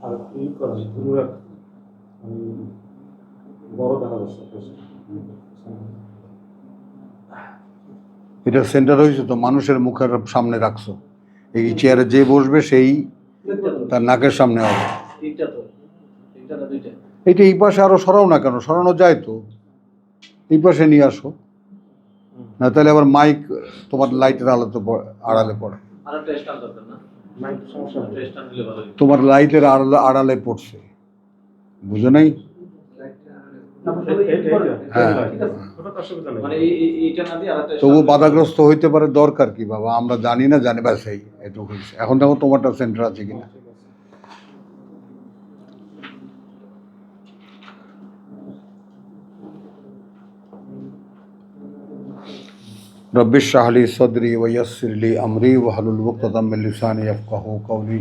আর কি করেন দূরে বড় দেখা যাচ্ছে। এটা সেন্টার হয়েছে তো, মানুষের মুখের সামনে রাখছো, এই চেয়ারে যে বসবে সেই তার নাকের সামনে হবে। এইটা এই পাশে আরো সরাও না, কেন সরানো যায় তো, এই পাশে নিয়ে আসো না, তাহলে আবার মাইক তোমার লাইটের আড়ালে পড়ে, তোমার লাইটের আড়ালে পড়ছে, বুঝো নাই? হ্যাঁ, তবু বাধাগ্রস্ত হইতে পারে, দরকার কি বাবা, আমরা জানি না, জানি বা সেই এটুকু হয়েছে। এখন দেখো তোমারটা সেন্টার আছে কিনা। रब्बि इश्रह ली सदरी वयस्सिर ली अमरी वहलुल उक़दतम मिन लिसानी यफ़क़हू क़ौली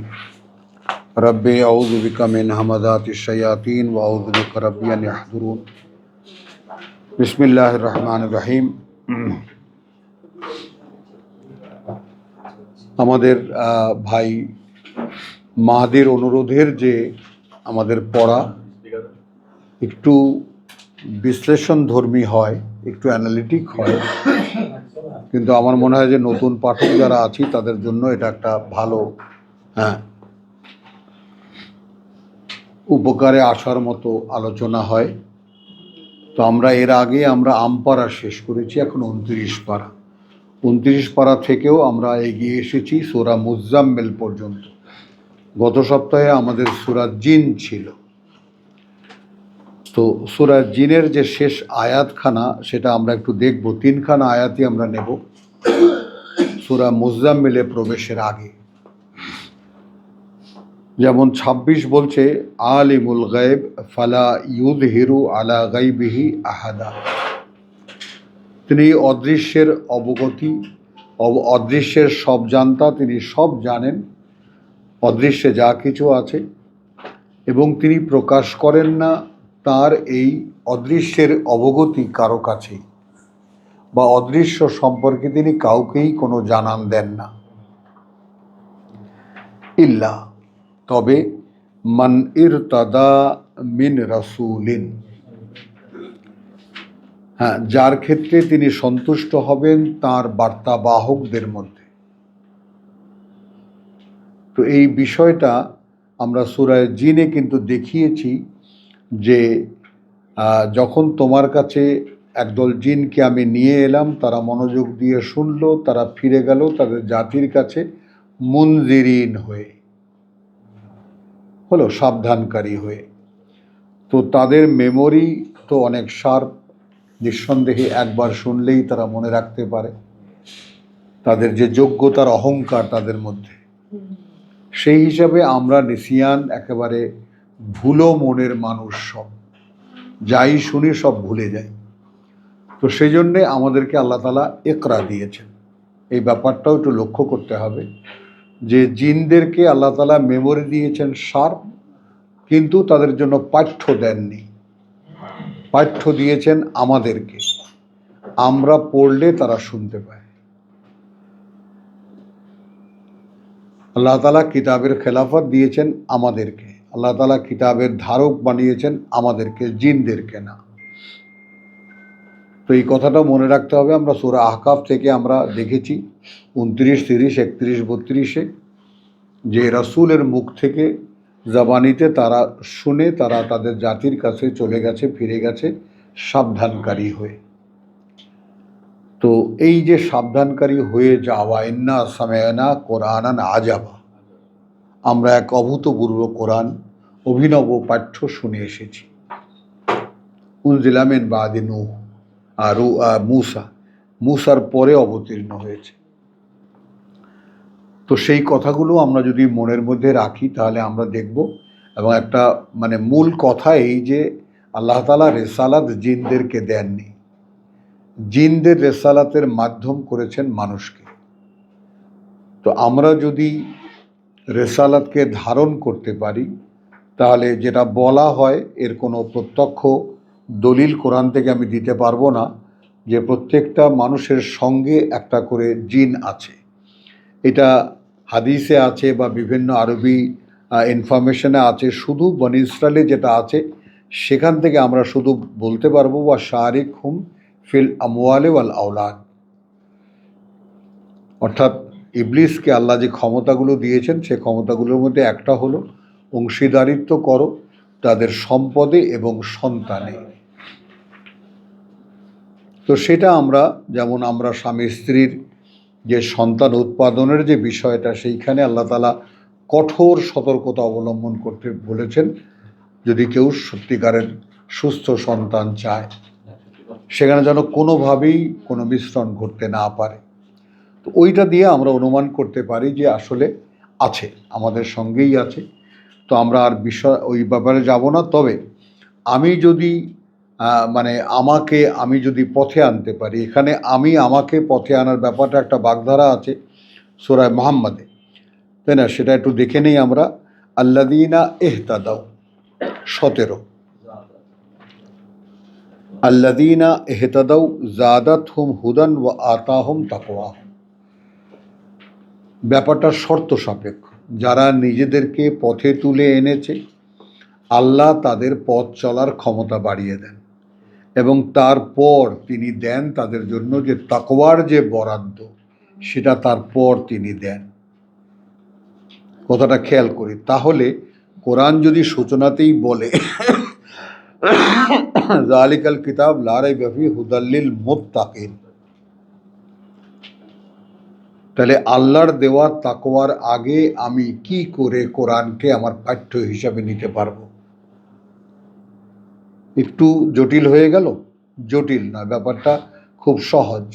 रब्बि अऊज़ु बिका मिन हमज़ातिश शयातीन व अऊज़ु बिका रब्बि अन यहज़ुरून। बिस्मिल्लाहिर रहमानिर रहीम। আমাদের ভাই মাহাদির অনুরোধের যে আমাদের পড়া একটু বিশ্লেষণধর্মী হয়, একটু অ্যানালিটিক হয়, কিন্তু আমার মনে হয় যে নতুন পাঠক যারা আছি তাদের জন্য এটা একটা ভালো উপকারে আসার মতো আলোচনা হয়। তো আমরা এর আগে আমরা আমপারা শেষ করেছি, এখন 29 পারা। 29 পারা থেকেও আমরা এগিয়ে এসেছি সূরা মুজাম্মিল পর্যন্ত। গত সপ্তাহে আমাদের সূরা জিন ছিল, তো সূরা জিনের যে শেষ আয়াতখানা সেটা আমরা একটু দেখব। 3খানা আয়াতই আমরা নেব সূরা মুজাম্মিলে প্রবেশের আগে। যেমন 26 বলছে, আলিমুল গায়ব ফালা ইউযহিরু আলা গায়বিহি আহাদা, তিনি অদৃশ্যের অবগতি, অদৃশ্যের সব জানতা, তিনি সব জানেন, অদৃশ্যে যা কিছু আছে, এবং তিনি প্রকাশ করেন না তার এই অদৃশ্যের অবগতি কারো কাছেই, বা অদৃশ্য সম্পর্কে তিনি কাউকেই কোনো জানান দেন না। ইল্লা, তবে মান ইরতাদা মিন রাসূলিন, হ্যাঁ, যার ক্ষেত্রে তিনি সন্তুষ্ট হবেন তার বার্তাবাহকদের মধ্যে। তো এই বিষয়টা আমরা সূরা জিনে কিন্তু দেখিয়েছি যে যখন তোমার কাছে একদল জিনকে আমি নিয়ে এলাম, তারা মনোযোগ দিয়ে শুনলো, তারা ফিরে গেল তাদের জাতির কাছে মুনজিরিন হয়ে, হলো সাবধানকারী হয়ে। তো তাদের মেমোরি তো অনেক শার্প, নিঃসন্দেহে একবার শুনলেই তারা মনে রাখতে পারে, তাদের যে যোগ্যতার অহংকার তাদের মধ্যে, সেই হিসাবে আমরা নিসিয়ান, একেবারে ভুলো মনের মানুষ, সব যাই শুনি সব ভুলে যাই। তো সেই জন্যে আমাদেরকে আল্লাহ তাআলা ইকরা দিয়েছেন। এই ব্যাপারটাও একটু লক্ষ্য করতে হবে যে জিনদেরকে আল্লাহ তাআলা মেমোরি দিয়েছেন শার্প, কিন্তু তাদের জন্য পাঠ্য দেননি। পাঠ্য দিয়েছেন আমাদেরকে, আমরা পড়লে তারা শুনতে পায়। আল্লাহ তাআলা কিতাবের খেলাফত দিয়েছেন আমাদেরকে, আল্লাহ তাআলা কিতাবের ধারক বানিয়েছেন আমাদেরকে, জিনদেরকে না। তো এই কথাটা মনে রাখতে হবে। আমরা সূরা আহকাফ থেকে আমরা দেখেছি 29, 30, 31, 32-এ যে রাসূলের মুখ থেকে জবানিতে তারা শুনে তারা তাদের জাতির কাছে চলে গেছে, ফিরে গেছে সাবধানকারী হয়ে। তো এই যে সাবধানকারী হয়ে যাওয়া, ইন্না সামি'না কোরআনান আজাবা, আমরা এক অভূতপূর্ব কোরআন, অভিনব পাঠ্য শুনে এসেছি। উনজিলা মিন বাদি নূহ, আর মুসার পরে অবতীর্ণ হয়েছে। তো সেই কথাগুলো আমরা যদি মনের মধ্যে রাখি তাহলে আমরা দেখব। এবং একটা মানে মূল কথা এই যে আল্লাহ তাআলা রেসালাত জিনদেরকে দেননি, জিনদের রেসালাতের মাধ্যম করেছেন মানুষকে। তো আমরা যদি রেসালাতকে ধারণ করতে পারি তাহলে যেটা বলা হয়, এর কোনো প্রত্যক্ষ দলিল কোরআন থেকে আমি দিতে পারবো না, যে প্রত্যেকটা মানুষের সঙ্গে একটা করে জিন আছে। এটা হাদিসে আছে বা বিভিন্ন আরবি ইনফরমেশনে আছে, শুধু বনি ইসরায়েলে যেটা আছে সেখান থেকে আমরা শুধু বলতে পারবো ওয়া শারিক হুম ফিল আমওয়ালি ওয়াল আওলাদ, অর্থাৎ ইবলিসকে আল্লাহ যে ক্ষমতাগুলো দিয়েছেন সেই ক্ষমতাগুলোর মধ্যে একটা হলো অংশীদারিত্ব করো তাদের সম্পদে এবং সন্তানে। তো সেটা আমরা যেমন আমরা স্বামী স্ত্রীর যে সন্তান উৎপাদনের যে বিষয়টা, সেইখানে আল্লাহ তাআলা কঠোর সতর্কতা অবলম্বন করতে বলেছেন। যদি কেউ সত্যিকারের সুস্থ সন্তান চায় সেখানে যেন কোনোভাবেই কোনো মিশ্রণ ঘটতে না পারে। তো ওইটা দিয়ে আমরা অনুমান করতে পারি যে আসলে আছে, আমাদের সঙ্গেই আছে। তো আমরা আর বিষয় ওই ব্যাপারে যাব না। তবে আমি যদি আমি যদি পথে আনতে পারি, এখানে আমাকে পথে আনার ব্যাপারটা একটা বাগধারা আছে সূরা মুহাম্মাদে, তাই না? সেটা একটু দেখে নেই আমরা। আল্লাযীনা ইহতাদাউ 17, আল্লাযীনা ইহতাদাউ যাদাতহুম হুদান ওয়া আতাহুম তাকওয়াহুম। ব্যাপারটা শর্ত সাপেক্ষ। যারা নিজেদেরকে পথে তুলে এনেছে আল্লাহ তাদের পথ চলার ক্ষমতা বাড়িয়ে দেন এবং তারপর তিনি দেন তাদের জন্য যে তাকওয়ার যে বরাদ্দ, সেটা তারপর তিনি দেন। কথাটা খেয়াল করি। তাহলে কোরআন যদি সূচনাতেই বলে যালিকাল কিতাব লা রাইবা ফীহি হুদাল লিল মুত্তাকিন, তাহলে আল্লাহর দেওয়া তাকওয়ার আগে আমি কি করে কোরআনকে আমার পাঠ্য হিসাবে নিতে পারবো? একটু জটিল হয়ে গেল? জটিল না, ব্যাপারটা খুব সহজ।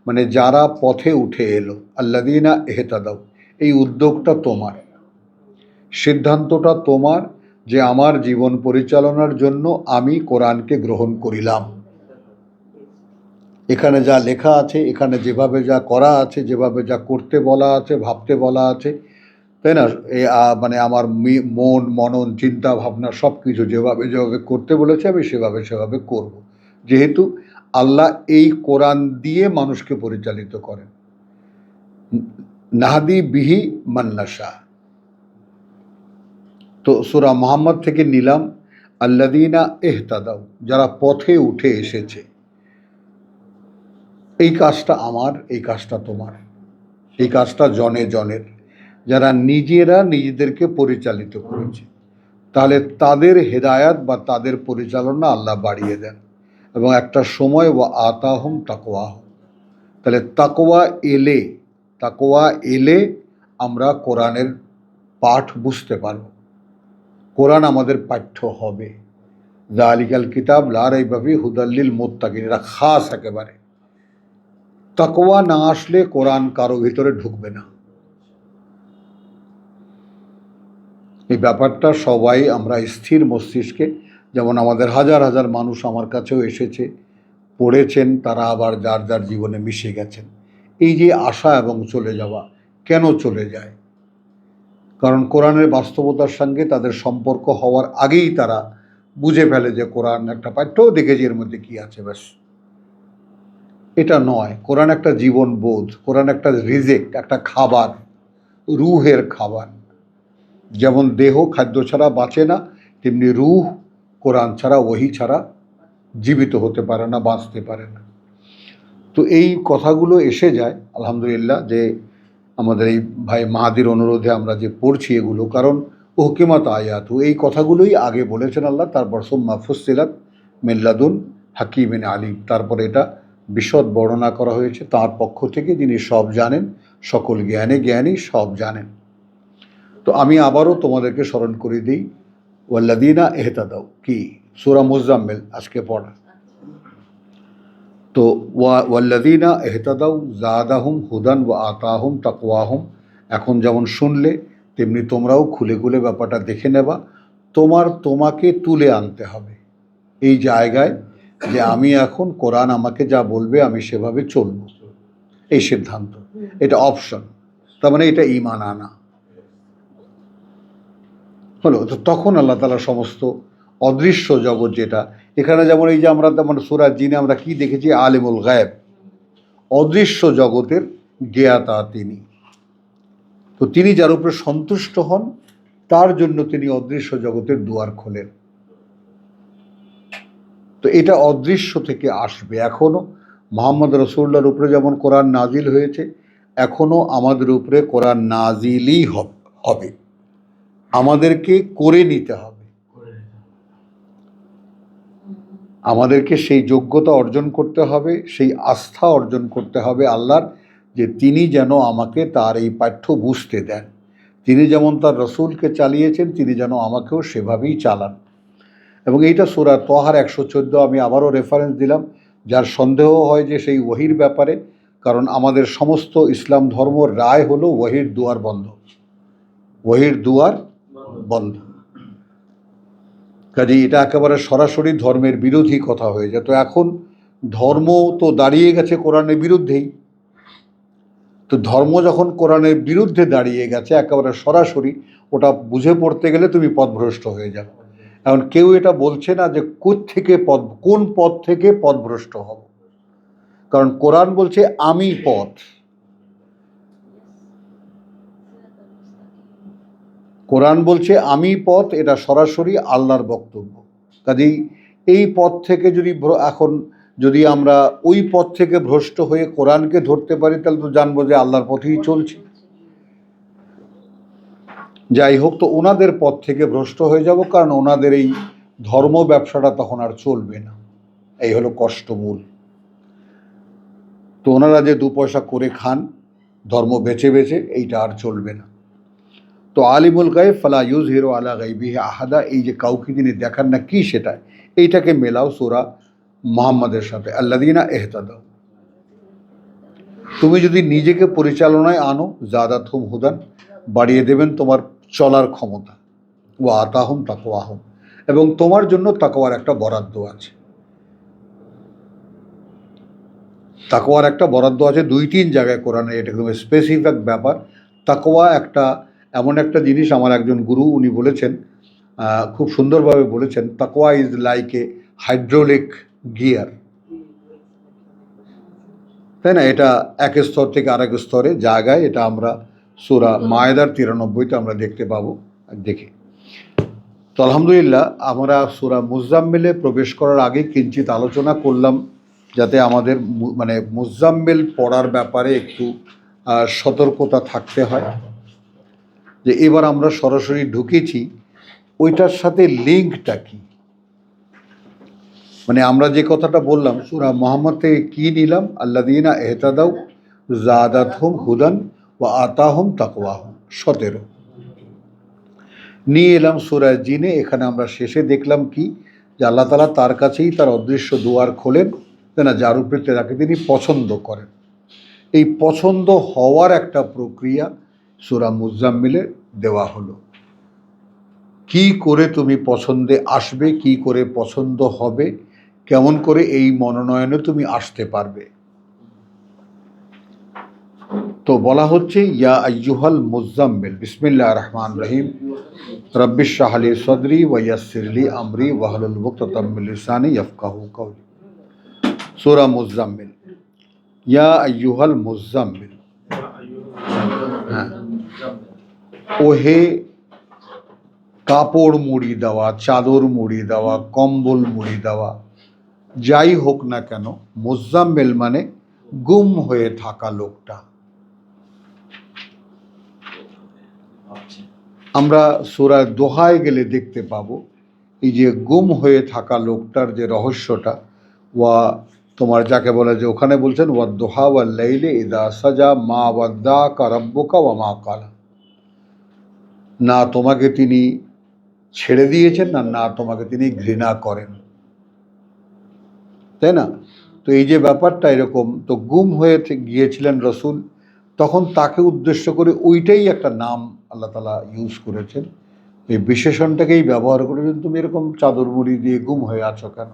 মানে যারা পথে উঠে এলো, আল্লাযীনা ইহতাদাউ, এই উদ্যোগটা তোমার, সিদ্ধান্তটা তোমার যে আমার জীবন পরিচালনার জন্য আমি কোরআনকে গ্রহণ করিলাম। এখানে যা লেখা আছে, এখানে যেভাবে যা করা আছে, যেভাবে যা করতে বলা আছে, ভাবতে বলা আছে, তাই না? মানে আমার মন মনন চিন্তা ভাবনা সব কিছু যেভাবে যেভাবে করতে বলেছে আমি সেভাবে করব। যেহেতু আল্লাহ এই কোরআন দিয়ে মানুষকে পরিচালিত করেন। নাহদি বিহি মান্নাশা। তো সূরা মুহাম্মদ থেকে নিলাম আল্লাযীনা ইহতাদাউ, যারা পথে উঠে এসেছে। এই কাজটা আমার, এই কাজটা তোমার, এই কাজটা জনে জনের, যারা নিজেরা নিজেদেরকে পরিচালিত করেছে। তাহলে তাদের হেদায়াত বা তাদের পরিচালনা আল্লাহ বাড়িয়ে দেন এবং একটা সময় ওয়া আতাহুম তাকওয়াহুম। তাহলে তাকওয়া এলে আমরা কোরআনের পাঠ বুঝতে পারব, কোরআন আমাদের পাঠ্য হবে। যালিকাল কিতাব লা রাইবা ফীহি হুদাল লিল মুত্তাকিন, এটা খাস একেবারে। তাকওয়া না আসলে কোরআন কারো ভিতরে ঢুকবে না। এই ব্যাপারটা সবাই আমরা স্থির মস্তিষ্কে, যেমন আমাদের হাজার হাজার মানুষ আমার কাছেও এসেছে, পড়েছেন, তারা আবার যার যার জীবনে মিশে গেছেন। এই যে আসা এবং চলে যাওয়া, কেন চলে যায়? কারণ কোরআনের বাস্তবতার সঙ্গে তাদের সম্পর্ক হওয়ার আগেই তারা বুঝে ফেলে যে কোরআন একটা পাঠ্যও দেখেছি, এর মধ্যে কি আছে ব্যাস। এটা নয়। কোরআন একটা জীবন বোধ, কোরআন একটা রিজেক, একটা খাবার, রুহের খাবার। যেমন দেহ খাদ্য ছাড়া বাঁচে না, তেমনি রুহ কোরআন ছাড়া, ওহী ছাড়া জীবিত হতে পারে না, বাঁচতে পারে না। তো এই কথাগুলো এসে যায় আলহামদুলিল্লাহ, যে আমাদের এই ভাই মাহাদির অনুরোধে আমরা যে পড়ছি এগুলো, কারণ হুকিমাত আয়াতু, এই কথাগুলোই আগে বলেছেন আল্লাহ, তারপর সুম্মা ফুসসিলাত মিন লাদুন হাকিমিন আলিম, তারপর এটা বিশদ বর্ণনা করা হয়েছে তার পক্ষ থেকে, যিনি সব জানেন, সকল জ্ঞানে জ্ঞানী, সব জানেন। তো আমি আবারও তোমাদেরকে স্মরণ করে দিই, ওয়াল্লাযীনা ইহতাদাউ কি সূরা মুজাম্মিল আজকে পড়া। তো ওয়াল্লাযীনা ইহতাদাউ যাদাহুম হুদান ওয়া আতাহুম তাকওয়াহুম, এখন যেমন শুনলে তেমনি তোমরাও খুলে খুলে ব্যাপারটা দেখে নেবা। তোমাকে তুলে আনতে হবে এই জায়গায় যে আমি এখন কোরআন আমাকে যা বলবে আমি সেভাবে চলব, এই সিদ্ধান্ত। এটা অপশন, তার মানে এটা ঈমান আনা হলো। তো তখন আল্লাহ তাআলা সমস্ত অদৃশ্য জগৎ, যেটা এখানে যেমন এই যে আমরা তেমন সূরা জিনে আমরা কি দেখেছি, আলিমুল গায়েব, অদৃশ্য জগতের জ্ঞাতা তিনি। তো তিনি যার উপরে সন্তুষ্ট হন তার জন্য তিনি অদৃশ্য জগতের দুয়ার খোলেন। তো এটা অদৃশ্য থেকে আসবে। এখনো মুহাম্মদ রাসূলুল্লাহর উপরে যেমন কোরআন নাজিল হয়েছে, এখনো আমাদের উপরে কোরআন নাজিলই হবে, আমাদেরকে করে নিতে হবে, আমাদেরকে সেই যোগ্যতা অর্জন করতে হবে, সেই আস্থা অর্জন করতে হবে আল্লাহর, যে তিনি যেন আমাকে তার এই পাঠ্য বুঝতে দেন, তিনি যেমন তার রসুলকে চালিয়েছেন তিনি যেন আমাকেও সেভাবেই চালান। এবং এইটা সূরা তাহার 114, আমি আবারও রেফারেন্স দিলাম, যার সন্দেহ হয় যে সেই ওহির ব্যাপারে, কারণ আমাদের সমস্ত ইসলাম ধর্ম রায় হলো ওহির দুয়ার বন্ধ, ওহির দুয়ার বন্ধ। কাজে এটা একেবারে সরাসরি ধর্মের বিরোধী কথা হয়ে যায়। তো এখন ধর্ম তো দাঁড়িয়ে গেছে কোরআনের বিরুদ্ধেই। তো ধর্ম যখন কোরআনের বিরুদ্ধে দাঁড়িয়ে গেছে একেবারে সরাসরি, ওটা বুঝে পড়তে গেলে তুমি পথভ্রষ্ট হয়ে যাবে। এখন কেউ এটা বলছে না যে কোন পথ থেকে পথভ্রষ্ট হব, কারণ কোরআন বলছে আমি পথ। কোরআন বলছে আমি পথ, এটা সরাসরি আল্লাহর বক্তব্য। কাজেই এই পথ থেকে যদি আমরা ওই পথ থেকে ভ্রষ্ট হয়ে কোরআনকে ধরতে পারি, তাহলে তো জানবো যে আল্লাহর পথেই চলছি। যাই হোক, তো ওনাদের পথ থেকে ভ্রষ্ট হয়ে যাব, কারণ ওনাদের এই ধর্ম ব্যবসাটা তখন আর চলবে না। এই হলো কষ্টমূল। তো ওনারা যে 2 পয়সা করে খান ধর্ম বেছে বেছে, এইটা আর চলবে না। তো আলিমুল গায়ব ফালা ইউযহিরু আলা গায়বিহি আহাদা, এই যে কাউকে তিনি দেখান না, কি সেটা? এইটাকে মেলাও সূরা মুহাম্মাদের সাথে, আল্লাযীনা ইহতাদাউ। তুমি যদি নিজেকে পরিচালনায় আনো, যাদাতহুম হুদান, বাড়িয়ে দেবেন তোমার চলার ক্ষমতা, ওয়া আতাহুম তাকওয়াহুম, এবং তোমার জন্য তাকওয়ার একটা বরাদ্দ আছে। তাকওয়ার একটা বরাদ্দ আছে 2-3 জায়গায় কোরআনে, এটা একদম স্পেসিফিক ব্যাপার। তাকওয়া এমন একটা জিনিস, আমার একজন গুরু উনি বলেছেন, খুব সুন্দরভাবে বলেছেন, তাকওয়া is like a hydraulic gear, তাই না? এটা এক স্তর থেকে আরেক স্তরে জায়গায়, এটা আমরা সূরা মায়েদার 93-তে আমরা দেখতে পাবো। দেখি তো আলহামদুলিল্লাহ, আমরা সূরা মুজাম্মিলে প্রবেশ করার আগে কিঞ্চিত আলোচনা করলাম, যাতে আমাদের মুজাম্মিল পড়ার ব্যাপারে একটু সতর্কতা থাকতে হয়। যে এবার আমরা সরাসরি ঢুকেছি, ওইটার সাথে লিঙ্কটা কি? আমরা যে কথাটা বললাম সূরা মুহাম্মদ থেকে কি নিলাম, আল্লাযীনা ইহতাদাউ যাদাতহুম হুদান ওয়া আতাহুম তাকওয়াহুম, 17 নিয়ে এলাম সূরা জিনে। এখানে আমরা শেষে দেখলাম কি, যে আল্লাহ তাআলা তার কাছেই তার অদৃশ্য দুয়ার খোলেন, তাই না, যার উপরে তাকে তিনি পছন্দ করেন। এই পছন্দ হওয়ার একটা প্রক্রিয়া সূরা মুজাম্মিলে দেওয়া হলো। কি করে তুমি পছন্দে আসবে, কি করে পছন্দ হবে, কেমন করে এই মনোনয়নে তুমি আসতে পারবে। তো বলা হচ্ছে, ইয়া আইয়ুহাল মুজাম্মিল, বিসমিল্লাহির রহমানির রহিম, রব্বিশ ইশরাহ লি সাদরি ওয়া ইয়াসসির লি আমরি ওয়াহলুল উকদাতাম মিন লিসানি ইয়াফকাহু কাওলি। সূরা মুজাম্মিল, ইয়া আইয়ুহাল মুজাম্মিল, হ্যাঁ, ওহে কাপড় মুড়ি দেওয়া, চাদর মুড়ি দেওয়া, কম্বল মুড়ি দেওয়া, যাই হোক না কেন, মুজাম্মিল মানে গুম হয়ে থাকা লোকটা। আমরা সূরা দোহায় গেলে দেখতে পাবো এই যে গুম হয়ে থাকা লোকটার যে রহস্যটা, ওয়া তোমার যাকে বলে, যে ওখানে বলছেন ওয়া দোহা ওয়াল লাইলি ইযা সাজা মা ওয়াদ্দাকা রাব্বুকা ওয়া মা কালা, না তোমাকে তিনি ছেড়ে দিয়েছেন, না তোমাকে তিনি ঘৃণা করেন, তাই না? তো এই যে ব্যাপারটা এরকম, তো গুম হয়ে গিয়েছিলেন রসুল, তখন তাকে উদ্দেশ্য করে ওইটাই একটা নাম আল্লাহ তাআলা ইউজ করেছেন, এই বিশেষণটাকেই ব্যবহার করেছেন, তুমি এরকম চাদর মুড়ি দিয়ে গুম হয়ে আছো কেন?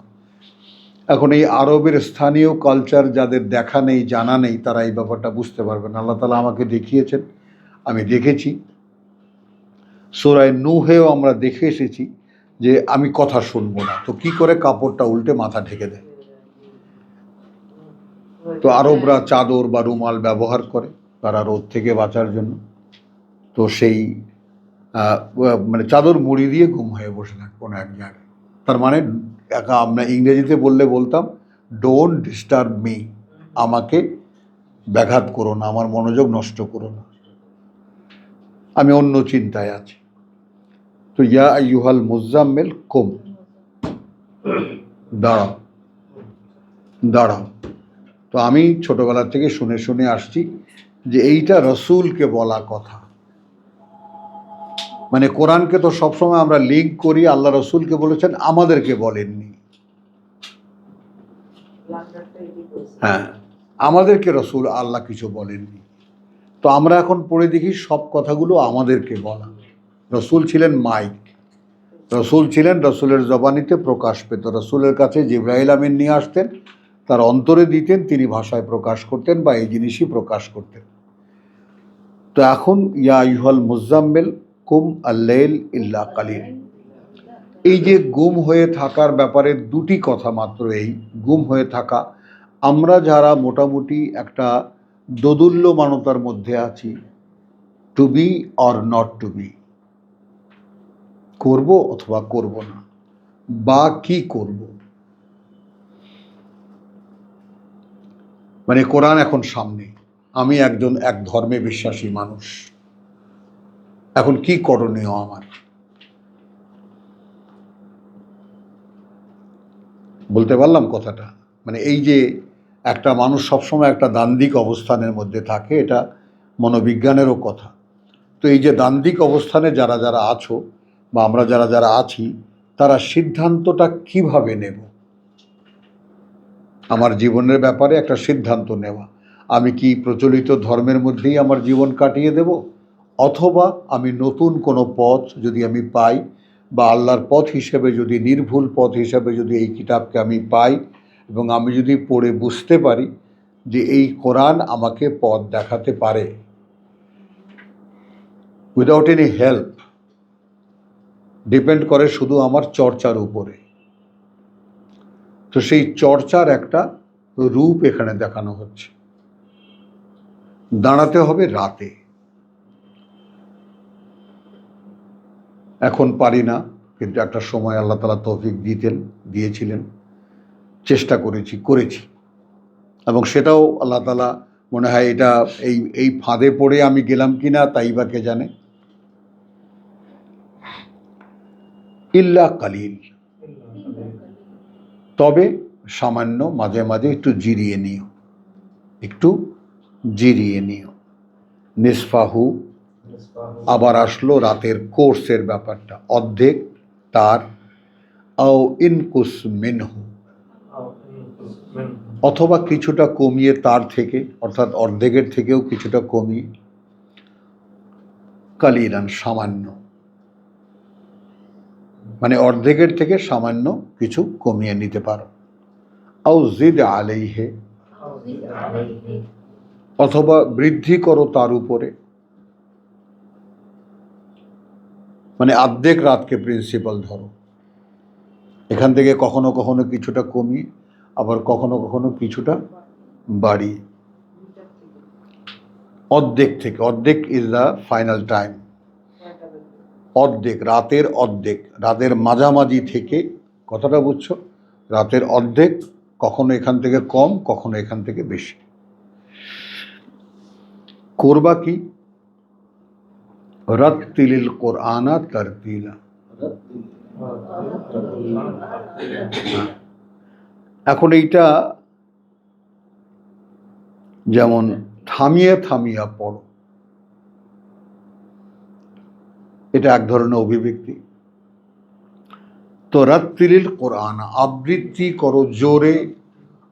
এখন এই আরবের স্থানীয় কালচার যাদের দেখা নেই, জানা নেই, তারা এই ব্যাপারটা বুঝতে পারবেন। আল্লাহ তাআলা আমাকে দেখিয়েছেন, আমি দেখেছি। সূরা নূহেও আমরা দেখে এসেছি যে আমি কথা শুনবো না, তো কি করে কাপড়টা উল্টে মাথা ঢেকে দেয়। তো আরবরা চাদর বা রুমাল ব্যবহার করে তারা রোদ থেকে বাঁচার জন্য। তো সেই মানে চাদর মুড়ি দিয়ে গুম হয়ে বসে থাকে কোনো এক জায়গায়। তার মানে আমরা ইংরেজিতে বলতাম ডোন্ট ডিস্টার্ব মি, আমাকে ব্যাঘাত করো না, আমার মনোযোগ নষ্ট করো না, আমি অন্য চিন্তায় আছি। তো ইয়া আইয়ুহাল মুজাম্মিল কুম, দাঁড়াও দাঁড়াও। তো আমি ছোটবেলা থেকে শুনে শুনে আসছি যে এইটা রসুলকে বলা কথা। মানে কোরআনকে তো সবসময় আমরা লিঙ্ক করি আল্লাহ রসুলকে বলেছেন, আমাদেরকে বলেননি। হ্যাঁ, আমাদেরকে রসুল আল্লাহ কিছু বলেননি। তো আমরা এখন পড়ে দেখি সব কথাগুলো আমাদেরকে বলা। রসুল ছিলেন মাইক, রসুল ছিলেন, রসুলের জবানিতে প্রকাশ পেত। রসুলের কাছে জিবরাইল আমিন নিয়ে আসতেন, তার অন্তরে দিতেন, তিনি ভাষায় প্রকাশ করতেন বা এই জিনিসই প্রকাশ করতেন। তো এখন ইয়া আইয়ুহাল মুজাম্মিল কুম আল্লাইল ইল্লা কালিল, এই যে গুম হয়ে থাকার ব্যাপারে দুটি কথা মাত্র। এই গুম হয়ে থাকা, আমরা যারা মোটামুটি একটা দোদুল্যমানতার মধ্যে আছি, to be or not to be, করব অথবা করব না, বা কি করব। মানে কোরআন এখন সামনে, আমি এক ধর্মে বিশ্বাসী মানুষ, এখন কি করণীয় আমার? বলতে পারলাম কথাটা? মানে এই যে একটা মানুষ সবসময় একটা দ্বান্দ্বিক অবস্থানের মধ্যে থাকে, এটা মনোবিজ্ঞানেরও কথা। তো এই যে দ্বান্দ্বিক অবস্থানে যারা যারা আছো বা আমরা যারা যারা আছি, তারা সিদ্ধান্তটা কিভাবে নেব? আমার জীবনের ব্যাপারে একটা সিদ্ধান্ত নেওয়া, আমি কি প্রচলিত ধর্মের মধ্যেই আমার জীবন কাটিয়ে দেব, অথবা আমি নতুন কোনো পথ যদি আমি পাই, বা আল্লাহর পথ হিসেবে যদি, নির্ভুল পথ হিসেবে যদি এই কিতাবকে আমি পাই, এবং আমি যদি পড়ে বুঝতে পারি যে এই কোরআন আমাকে পথ দেখাতে পারে উইদাউট এনি হেল্প, ডিপেন্ড করে শুধু আমার চর্চার উপরে। তো সেই চর্চার একটা রূপ এখানে দেখানো হচ্ছে। দাঁড়াতে হবে রাতে, এখন পারি না, কিন্তু একটা সময় আল্লাহ তাআলা তৌফিক দিয়েছিলেন, চেষ্টা করেছি, এবং সেটাও আল্লাহ তাআলা মনে হয় এটা এই ফাঁদে পড়ে আমি গেলাম কিনা তাই বা কে জানে। ইল্লা কালিল, তবে সামান্য মাঝে মাঝে একটু জিরিয়ে নিও। নিসফাহু, আবার আসলো রাতের কোর্সের ব্যাপারটা, অর্ধেক তার, আও ইনকুস মিনহু, অথবা কিছুটা কমিয়ে তার থেকে, অর্থাৎ অর্ধেকের থেকেও কিছুটা কমিয়ে, কালিলান, সামান্য, মানে অর্ধেকের থেকে সামান্য কিছু কমিয়ে নিতে পারো। আও জিদ আলাইহে, অথবা বৃদ্ধি করো তার উপরে। মানে অর্ধেক রাতকে প্রিন্সিপাল ধরো, এখান থেকে কখনো কখনো কিছুটা কমিয়ে, আবার কখনো কখনো কিছুটা বাড়িয়ে। অর্ধেক থেকে, অর্ধেক ইজ দ্য ফাইনাল টাইম, অর্ধেক, রাতের মাঝামাঝি থেকে, কথাটা বুঝছো? রাতের অর্ধেক, কখনো এখান থেকে কম, কখনো এখান থেকে বেশি। করবা কি? রাত্তিলিল কোরআনা তারতিলা। এখন এইটা যেমন থামিয়ে থামিয়ে পড়ো, এটা এক ধরনের অভিব্যক্তি। তো রাত্তিলিল কোরআন, আবৃত্তি করো জোরে,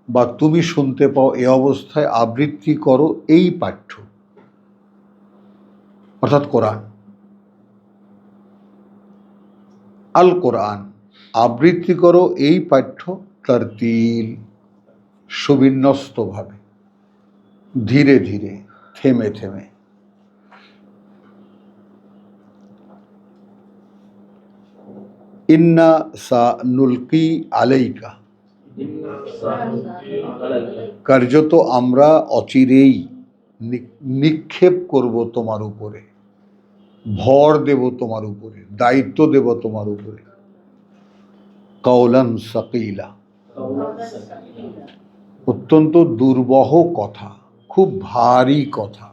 বা তুমি শুনতে পাও এ অবস্থায় আবৃত্তি করো এই পাঠ্য, অর্থাৎ কোরআন। আল কোরআন, আবৃত্তি করো এই পাঠ্য, তারতিল, সুবিন্যস্তভাবে, ধীরে ধীরে, থেমে থেমে। ইন্না সানুলকি আলাইকা, কার্যত আমরা অচিরেই নিক্ষেপ করব তোমার উপরে, ভর দেব তোমার উপরে, দায়িত্ব দেব তোমার উপরে। কাওলান সাকিলা, অত্যন্ত দুর্বহ কথা, খুব ভারী কথা।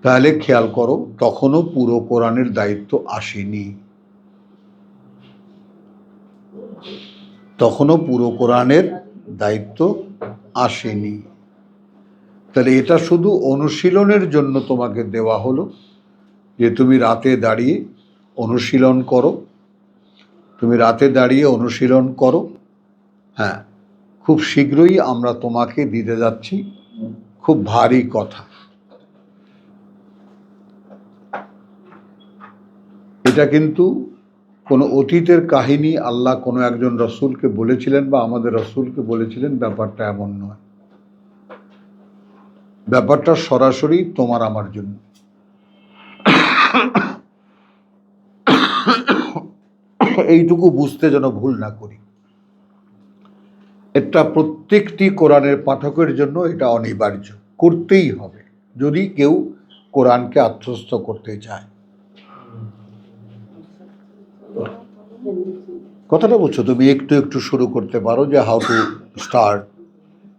তাহলে খেয়াল করো, তখনও পুরো কোরআনের দায়িত্ব আসেনি, তখনও পুরো কোরআনের দায়িত্ব আসেনি। তাহলে এটা শুধু অনুশীলনের জন্য তোমাকে দেওয়া হলো, যে তুমি রাতে দাঁড়িয়ে অনুশীলন করো, তুমি রাতে দাঁড়িয়ে অনুশীলন করো। হ্যাঁ, খুব শীঘ্রই আমরা তোমাকে দিতে যাচ্ছি খুব ভারী কথা। এটা কিন্তু কোনো অতীতের কাহিনী আল্লাহ কোনো একজন রসুলকে বলেছিলেন বা আমাদের রসুলকে বলেছিলেন, ব্যাপারটা এমন নয়। ব্যাপারটা সরাসরি তোমার আমার জন্য। এইটুকু বুঝতে যেন ভুল না করি। এটা প্রত্যেকটি কোরআনের পাঠকের জন্য এটা অনিবার্য, করতেই হবে যদি কেউ কোরআনকে আত্মস্থ করতে চায়। কথাটা বুঝছো? তুমি একটু একটু শুরু করতে পারো, যে হাউ টু স্টার্ট,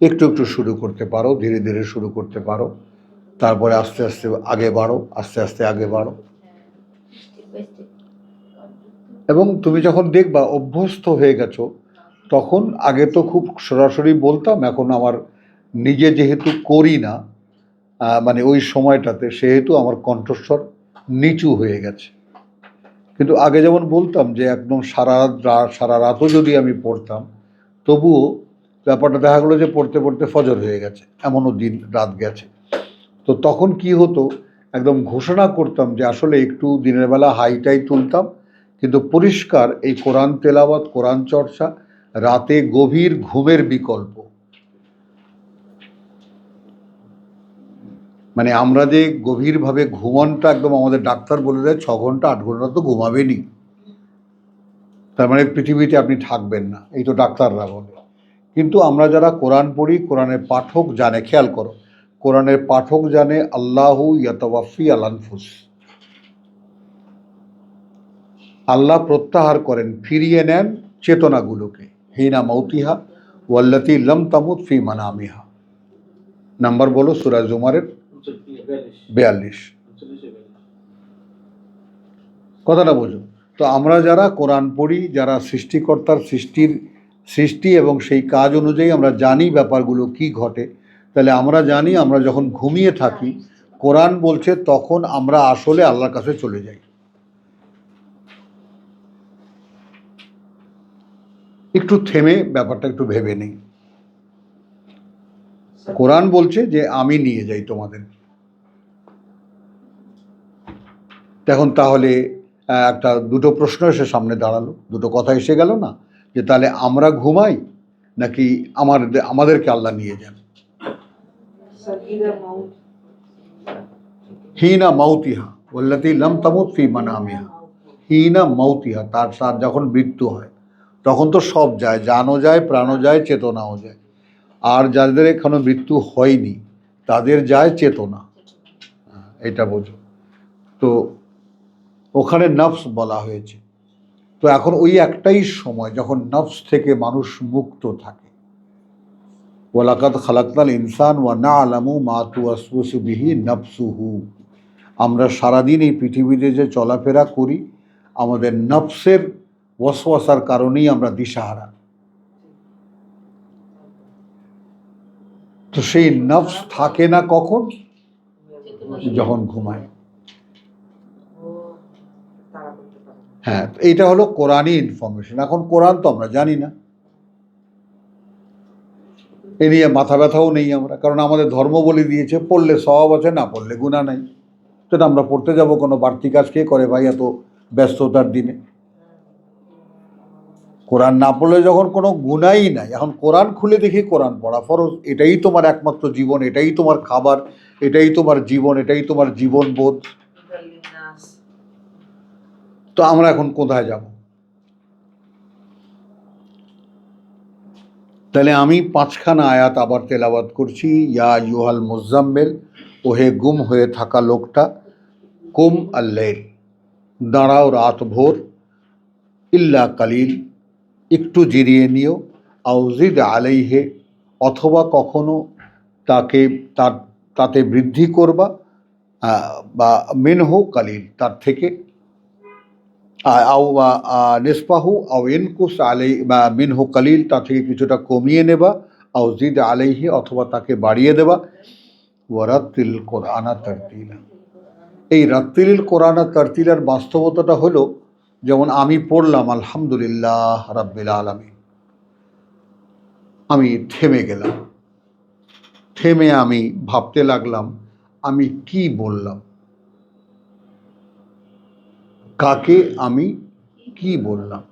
একটু একটু শুরু করতে পারো, ধীরে ধীরে শুরু করতে পারো, তারপরে আস্তে আস্তে আগে বাড়ো, আস্তে আস্তে আগে বাড়ো। এবং তুমি যখন দেখবা অভ্যস্ত হয়ে গেছো, তখন আগে তো খুব সরাসরি বলতাম, এখন আমার নিজে যেহেতু করি না, মানে ওই সময়টাতে, সেহেতু আমার কণ্ঠস্বর নিচু হয়ে গেছে। কিন্তু আগে যেমন বলতাম যে একদম সারা রাতও যদি আমি পড়তাম, তবুও ব্যাপারটা দেখা গেলো যে পড়তে পড়তে ফজর হয়ে গেছে, এমনও দিন রাত গেছে। তো তখন কি হতো, একদম ঘোষণা করতাম যে আসলে একটু দিনের বেলা হাইটাই তুলতাম, কিন্তু পরিষ্কার এই কোরআন তেলাওয়াত, কোরআন চর্চা রাতে গভীর ঘুমের বিকল্প। মানে আমরা যে গভীরভাবে ঘুমনটা একদম আমাদের ডাক্তার বলে দেয় 6 ঘন্টা 8 ঘন্টা তো ঘুমাবেনই, তার মানে পৃথিবীতে আপনি থাকবেন না, এই তো ডাক্তাররা বলে। কিন্তু আমরা যারা কোরআন পড়ি, কোরআনের পাঠক জানে, খেয়াল করো, কোরআনের পাঠক জানে আল্লাহু ইয়াতাওয়াফি আল আনফুস, আল্লাহ প্রত্যাহার করেন, ফিরিয়ে নেন চেতনাগুলোকে, হিনা মাউতিহা ওয়াল্লাতি লাম তামুত ফি মানামিহা। নাম্বার বলো সূরা জুমারের 42। কথাটা বোঝো? তো আমরা যারা কোরআন পড়ি, যারা সৃষ্টিকর্তার সৃষ্টি এবং সেই কাজ অনুযায়ী আমরা জানি ব্যাপারগুলো কি ঘটে, তাহলে আমরা জানি আমরা যখন ঘুমিয়ে থাকি, কোরআন বলছে তখন আমরা আসলে আল্লাহর কাছে চলে যাই। একটু থেমে ব্যাপারটা একটু ভেবে নেই। কোরআন বলছে যে আমি নিয়ে যাই তোমাদের। এখন তাহলে দুটো প্রশ্ন এসে সামনে দাঁড়ালো, দুটো কথা এসে গেল না, যে তাহলে আমরা ঘুমাই নাকি আমাদেরকে আল্লাহ নিয়ে যান। হিনা মাউতিহা ওয়াল্লাতি লাম তামুত ফি মানামিহা, হিনা মাউতিহা, তার যখন মৃত্যু হয় তখন তো সব যায়, জানও যায়, প্রাণও যায়, চেতনাও যায়। আর যাদের এখনো মৃত্যু হয়নি তাদের যায় চেতনা, এটা বোঝো। তো ওখানে নফস বলা হয়েছে। তো এখন ওই একটাই সময় যখন নফস থেকে মানুষ মুক্ত থাকে। ওয়ালাকাদ খালাকনাল ইনসান ওয়া না'লামু মা তুওয়াসওয়াসু বিহি নফসুহু। আমরা সারাদিন এই পৃথিবীতে যে চলাফেরা করি, আমাদের নফসের ওয়াসওয়াসার কারণেই আমরা দিশাহারা। তো সেই নফস থাকে না কখন? যখন ঘুমায়। হ্যাঁ, এইটা হলো কোরআনই ইনফরমেশন। এখন কোরআন তো আমরা জানি না, এ নিয়ে মাথা ব্যথাও নেই আমরা, কারণ আমাদের ধর্ম বলে দিয়েছে পড়লে সওয়াব আছে, না পড়লে গুনাহ নাই। সেটা আমরা পড়তে যাব, কোনো বাড়তি কাজ কে করে ভাই এত ব্যস্ততার দিনে? কোরআন না পড়লে যখন কোনো গুনাহই নাই, এখন কোরআন খুলে দেখি কোরআন পড়া ফরজ, এটাই তোমার একমাত্র জীবন, এটাই তোমার খাবার, এটাই তোমার জীবন, এটাই তোমার জীবন বোধ। তো আমরা এখন কোথায় যাব? তাহলে আমি 5খানা আয়াত আবার তেলাওয়াত করছি। ইয়া আইয়ুহাল মুজাম্মিল ওহে গুম হয়ে থাকা লোকটা, কুম আল্লাইল, দাঁড়াও রাত ভোর, ইল্লা কালিল, একটু জিরিয়ে নিও, আউজিদ আলাইহে, অথবা কখনো তাকে তাতে বৃদ্ধি করবা, বা মিনহু কালিল, তার থেকে, আও নিসপাহু আও ইনকুস আলাই, বা মিনহু কালিল, তার থেকে কিছুটা কমিয়ে নেবা, আউজিদ আলাইহি, অথবা তাকে বাড়িয়ে দেবা, ওয়ারাত্তিল কোরআনা তারতিলা। এই রাত্তিল কোরআনা তারতিলার বাস্তবতাটা হলো, যেমন আমি পড়লাম আলহামদুলিল্লাহ রাব্বিল আলামিন, আমি থেমে গেলাম, থেমে আমি ভাবতে লাগলাম আমি কি বললাম, কাকে আমি কি বললাম।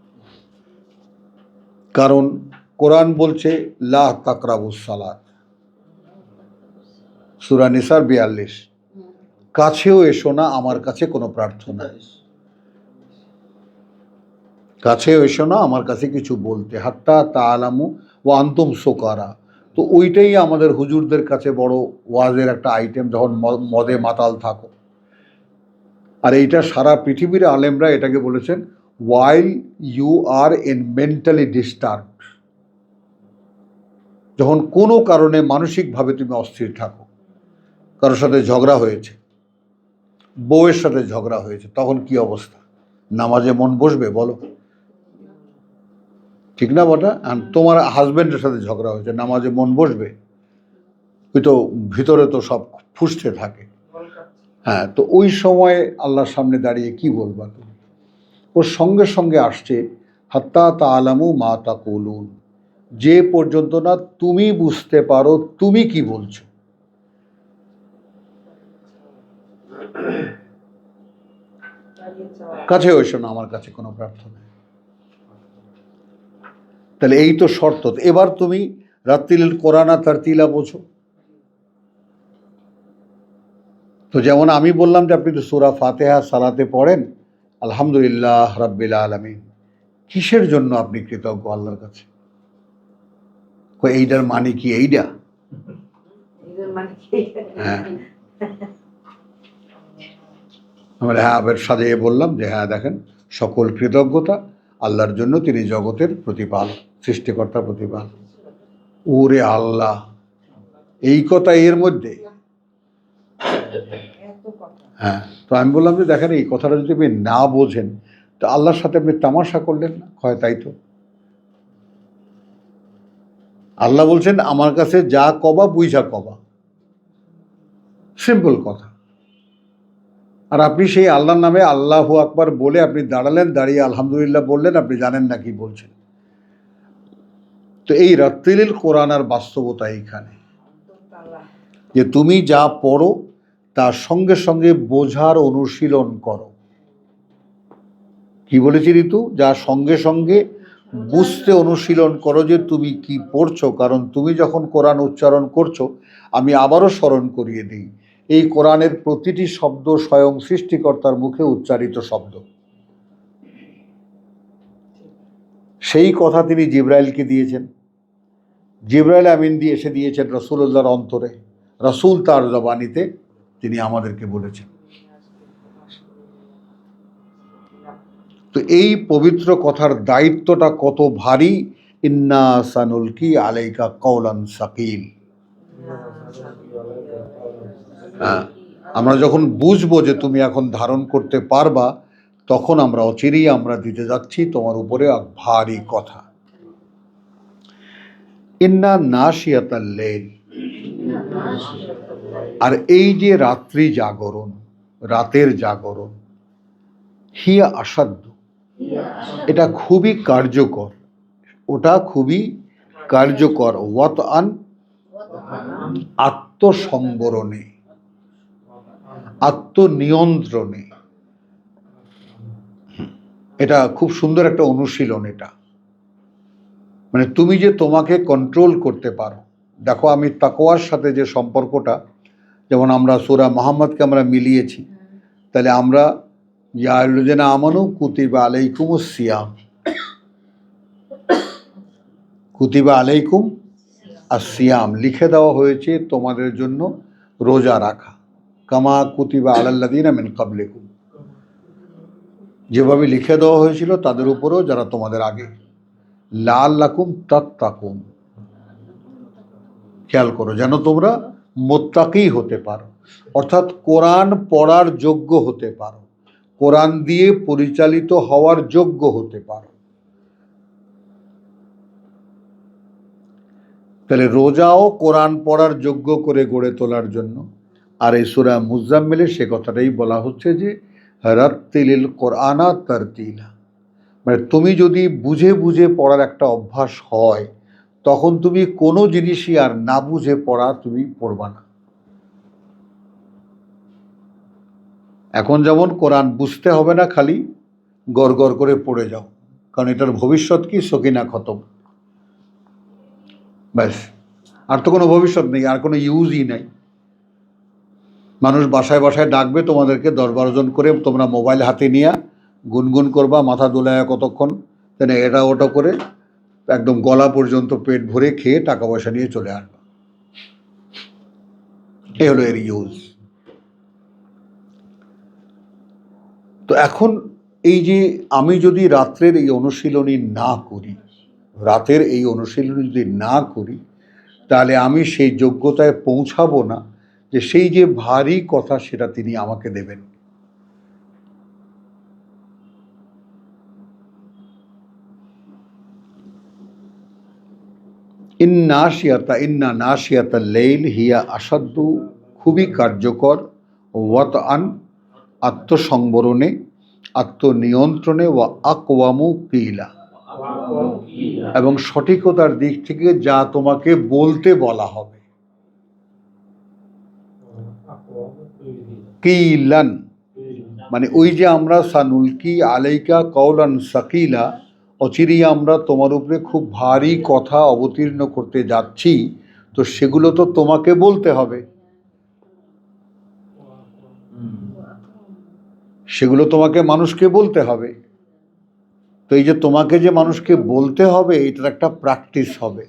কারণ কোরআন বলছে লা তাকরাবুস সালাত, সূরা নিসার 42, কাছেও এসো না আমার কাছে কোনো প্রার্থনা, কাছেও এসো না আমার কাছে কিছু বলতে, হাত্তা তাআলামু ওয়া আনতুম সুকারা। তো ওইটাই আমাদের হুজুরদের কাছে বড় ওয়াজের একটা আইটেম, যখন মদে মাতাল থাকো। আর এইটা সারা পৃথিবীর আলেমরা এটাকে বলেছেন while you are in mentally disturb, যখন কোনো কারণে মানসিকভাবে তুমি অস্থির থাকো, কারোর সাথে ঝগড়া হয়েছে, বউয়ের সাথে ঝগড়া হয়েছে, তখন কি অবস্থা? নামাজে মন বসবে বলো? ঠিক না বটা? তোমার হাজব্যান্ডের সাথে ঝগড়া হয়েছে, নামাজে মন বসবে? ওই তো ভিতরে তো সব ফুসতে থাকে। হ্যাঁ, তো ওই সময় আল্লাহর সামনে দাঁড়িয়ে কি বলবা তুমি? ওর সঙ্গে সঙ্গে আসছে হাত্তা তাআলামু মা তাকুলুন, যে পর্যন্ত না তুমি বুঝতে পারো তুমি কি বলছো। কাছে এসো না আমার কাছে কোনো প্রার্থনা। তাহলে এই তো শর্ত। এবার তুমি রাত্তিল কোরআনা তারতিলা বোঝো। তো যেমন আমি বললাম যে আপনি তো সূরা ফাতিহা সালাতে পড়েন আলহামদুলিল্লাহ রাব্বিল আলামিন, কিসের জন্য আপনি কৃতজ্ঞ আল্লাহর কাছে? এইটার মানে কি এইটা? হ্যাঁ, আমরা হ্যাঁ আবার সাজিয়ে বললাম যে হ্যাঁ দেখেন, সকল কৃতজ্ঞতা আল্লাহর জন্য, তিনি জগতের প্রতিপালক, সৃষ্টিকর্তা প্রতিপালক। ওরে আল্লাহ, এই কথা এর মধ্যে। হ্যাঁ, তো আমি বললাম যে দেখেন, এই কথাটা যদি আপনি না বোঝেন তো আল্লাহর সাথে আপনি তামাশা করলেন না। হয় তাই তো। আল্লাহ বলছেন আমার কাছে যা কবা বুঝা কবা, সিম্পল কথা। আর আপনি সেই আল্লাহর নামে আল্লাহু আকবার বলে আপনি দাঁড়ালেন, দাঁড়িয়ে আলহামদুলিল্লাহ বললেন, আপনি জানেন না কি বলছেন। তো এই রাত্তিল কোরআনার বাস্তবতা এইখানে, যে তুমি যা পড়ো তার সঙ্গে সঙ্গে বোঝার অনুশীলন করো। কি বলেছি ঋতু? যা সঙ্গে সঙ্গে বুঝতে অনুশীলন করো যে তুমি কি পড়ছো। কারণ তুমি যখন কোরআন উচ্চারণ করছো, আমি আবারও স্মরণ করিয়ে দিই, এই কোরআনের প্রতিটি শব্দ স্বয়ং সৃষ্টিকর্তার মুখে উচ্চারিত শব্দ। সেই কথা তিনি জিবরাইলকে দিয়েছেন, জিবরাইল আমিন দিয়ে এসে দিয়েছেন রাসূলুল্লাহর অন্তরে, রাসূল তার জবানিতে তিনি আমাদেরকে বলেছেন। তো এই পবিত্র কথার দায়িত্বটা কত ভারী। ইন্না সানুলকি আলাইকা কওলান সাকিল। আমরা যখন বুঝবো যে তুমি এখন ধারণ করতে পারবা, তখন আমরা অচিরেই আমরা দিতে যাচ্ছি তোমার উপরে এক ভারী কথা। ইন্না নাশিয়াতাল লাইল, আর এই যে রাত্রি জাগরণ, রাতের জাগরণ, হিয়া আসাধ্য, এটা খুবই কার্যকর, ওটা খুবই কার্যকর। ওয়াত আন, আত্মসম্বরণে, আত্মনিয়ন্ত্রণে। এটা খুব সুন্দর একটা অনুশীলন। এটা মানে তুমি যে তোমাকে কন্ট্রোল করতে পারো। দেখো, আমি তাকওয়ার সাথে যে সম্পর্কটা, যেমন আমরা সূরা মুহাম্মদকে আমরা মিলিয়েছি, তাহলে আমরা ইয়া আইয়ুহাল্লাযীনা আমানু কুতিবা আলাইকুমুস সিয়াম, কুতিবা আলাইকুম আস সিয়াম, লিখে দেওয়া হয়েছে তোমাদের জন্য রোজা রাখা। কামা কুতিবা আলাল্লাযীনা মিন ক্বাবলিকুম, যেভাবে লিখে দেওয়া হয়েছিল তাদের উপরও যারা তোমাদের আগে, লাআল্লাকুম তাত্তাকুন, খেয়াল করো যেন তোমরা মুত্তাকি হতে পারো, অর্থাৎ কোরআন পড়ার যোগ্য হতে পারো, কোরআন দিয়ে পরিচালিত হওয়ার যোগ্য হতে পারো। তাহলে রোজাও কোরআন পড়ার যোগ্য করে গড়ে তোলার জন্য। আর এই সূরা মুজাম্মিলে সে কথাটাই বলা হচ্ছে যে রাত্তিলিল কোরআনা তারতিলা, মানে তুমি যদি বুঝে বুঝে পড়ার একটা অভ্যাস হয় তখন তুমি কোনো জিনিসই আর না বুঝে পড়া তুমি পড়বা না। এখন যেমন কোরআন বুঝতে হবে না, খালি গড় গড় করে পড়ে যাও, কারণ এটার ভবিষ্যৎ কি? সকিনা খতম, ব্যাস, আর তো কোনো ভবিষ্যৎ নেই, আর কোনো ইউজই নাই। মানুষ বাসায় বাসায় ডাকবে তোমাদেরকে 10-12 জন করে, তোমরা মোবাইল হাতে নিয়ে গুনগুন করবা, মাথা দোলায়া কতক্ষণ, তাই এটা ওটা করে একদম গলা পর্যন্ত পেট ভরে খেয়ে টাকা পয়সা নিয়ে চলে আসবা। এই হলো এর ইউজ। তো এখন এই যে আমি যদি রাতের এই অনুশীলনী না করি, রাতের এই অনুশীলনী যদি না করি, তাহলে আমি সেই যোগ্যতায় পৌঁছাবো না যে সেই যে ভারী কথা সেটা তিনি আমাকে দেবেন। ইন্না নাশিয়াতাল লাইল হিয়া আসাদ্দু, খুবই কার্যকর, ওয়াতআন, আত্মসংবরণে, আত্মনিয়ন্ত্রণে, ওয়া আকওয়ামু কিলা, এবং সঠিকতার দিক থেকে যা তোমাকে বলতে বলা হবে। কিলান মানে ওই যে আমরা সানুলকি আলাইকা কওলান সাকিলা, অচিরেই আমরা তোমার উপরে খুব ভারী কথা অবতীর্ণ করতে যাচ্ছি, তো সেগুলো তো তোমাকে বলতে হবে, সেগুলো তোমাকে মানুষকে বলতে হবে। তো এই যে তোমাকে যে মানুষকে বলতে হবে, এটার একটা প্র্যাকটিস হবে।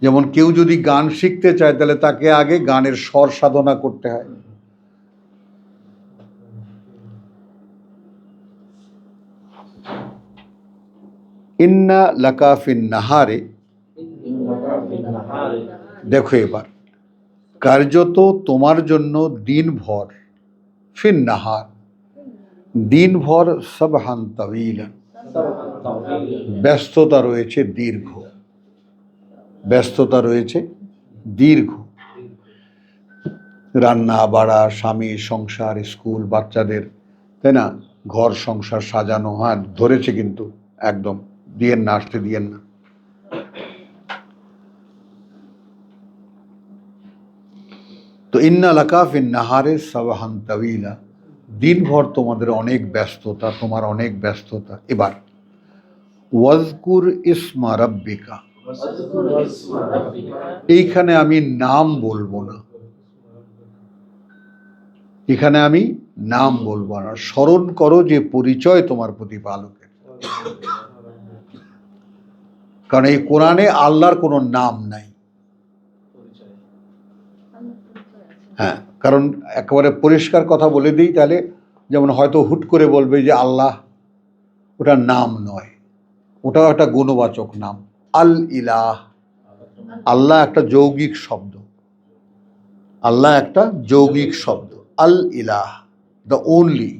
যেমন কেউ যদি গান শিখতে চায় তাহলে তাকে আগে গানের স্বর সাধনা করতে হয়। ইন্না লাকা ফিন নাহারে, দেখো এবার কার্যত তোমার জন্য দিনভর, ফিন নাহার দিনভর, সাবহান তাওয়িলান ব্যস্ততা রয়েছে দীর্ঘ, ব্যস্ততা রয়েছে দীর্ঘ, রান্না বাড়া, স্বামী, সংসার, স্কুল, বাচ্চাদের, তাই না, ঘর সংসার সাজানো। হ্যাঁ ধরেছে, কিন্তু একদম দিয়েন না, আসতে দিয়েন না। তো ইন্না লাকা ফিন নাহারে সাবহান তাওয়িলা, দিনভর তোমাদের অনেক ব্যস্ততা, তোমার অনেক ব্যস্ততা। এবার ওয়াজকুর ইসমা রাব্বিকা, এইখানে আমি নাম বলবো না, এখানে আমি নাম বলবো না, স্মরণ করো যে পরিচয় তোমার প্রতিপালকের। কারণ এই কোরআনে আল্লাহর কোনো নাম নাই। হ্যাঁ, কারণ একেবারে পরিষ্কার কথা বলে দিই, তাহলে যেমন হয়তো হুট করে বলবে যে আল্লাহ, ওটা নাম নয়, ওটাও একটা গুণবাচক নাম। আল ইলাহ, আল্লাহ একটা যৌগিক শব্দ, আল্লাহ একটা যৌগিক শব্দ। আল ইলাহ, দ্য ওনলি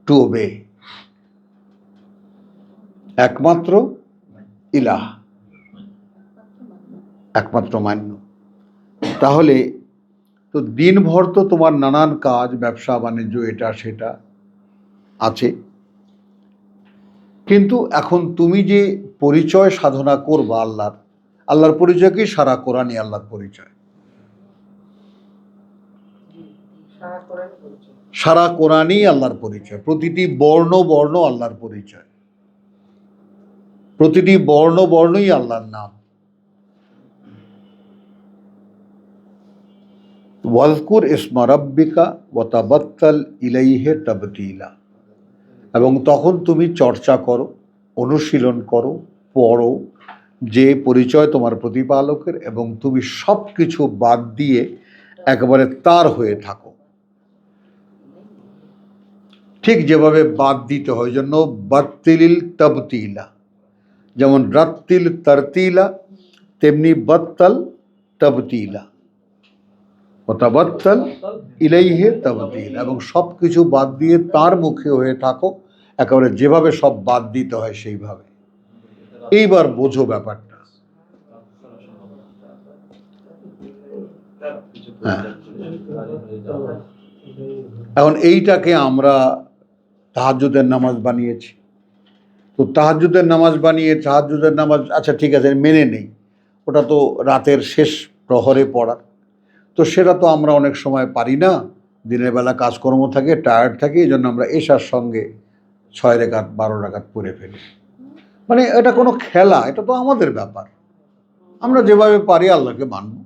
টু ওবে, একমাত্র ইলাহ, একমাত্র মান্য। তাহলে তো দিনভর তো তোমার নানান কাজ, ব্যবসা বাণিজ্য, এটা সেটা আছে, কিন্তু এখন তুমি যে পরিচয় সাধনা করবা আল্লাহর, আল্লাহর পরিচয় কি? সারা কোরআনই আল্লাহর পরিচয়, সারা কোরআনই আল্লাহর পরিচয়, প্রতিটি বর্ণ বর্ণ আল্লাহর পরিচয়, প্রতিটি বর্ণ বর্ণই আল্লাহর নাম। ওয়াজকুর ইসমা রাব্বিকা ওয়া তাবাত্তাল ইলাইহি তাবতীলা, এবং তখন তুমি চর্চা করো, অনুশীলন করো, পড়ো যে পরিচয় তোমার প্রতিপালকের, এবং তুমি সব কিছু বাদ দিয়ে একেবারে তার হয়ে থাকো। ঠিক যেভাবে বাদ দিতে হয়, জন্য বাত্তিলিল তাবতিলা, যেমন রাত্তিল তারতিলা, তেমনি বাত্তাল তাবতিলা, ওয়াতাবাত্তাল ইলাইহি তাবতিলা, এবং সব কিছু বাদ দিয়ে তার মুখে হয়ে থাকো, একেবারে যেভাবে সব বাদ দিতে হয় সেইভাবে। এইবার বোঝো ব্যাপারটা। হ্যাঁ, এখন এইটাকে আমরা তাহাজ্জুদের নামাজ বানিয়েছি। তো তাহাজ্জুদের নামাজ বানিয়ে তাহাজ্জুদের নামাজ, আচ্ছা ঠিক আছে মেনে নেই, ওটা তো রাতের শেষ প্রহরে পড়া, তো সেটা তো আমরা অনেক সময় পারি না, দিনের বেলা কাজকর্ম থাকে, টায়ার্ড থাকে, এই জন্য আমরা এশার সঙ্গে 6 রাকাত 12 রাকাত পড়ে ফেলি। মানে এটা কোনো খেলা? এটা তো আমাদের ব্যাপার, আমরা যেভাবে পারি আল্লাহকে মানব।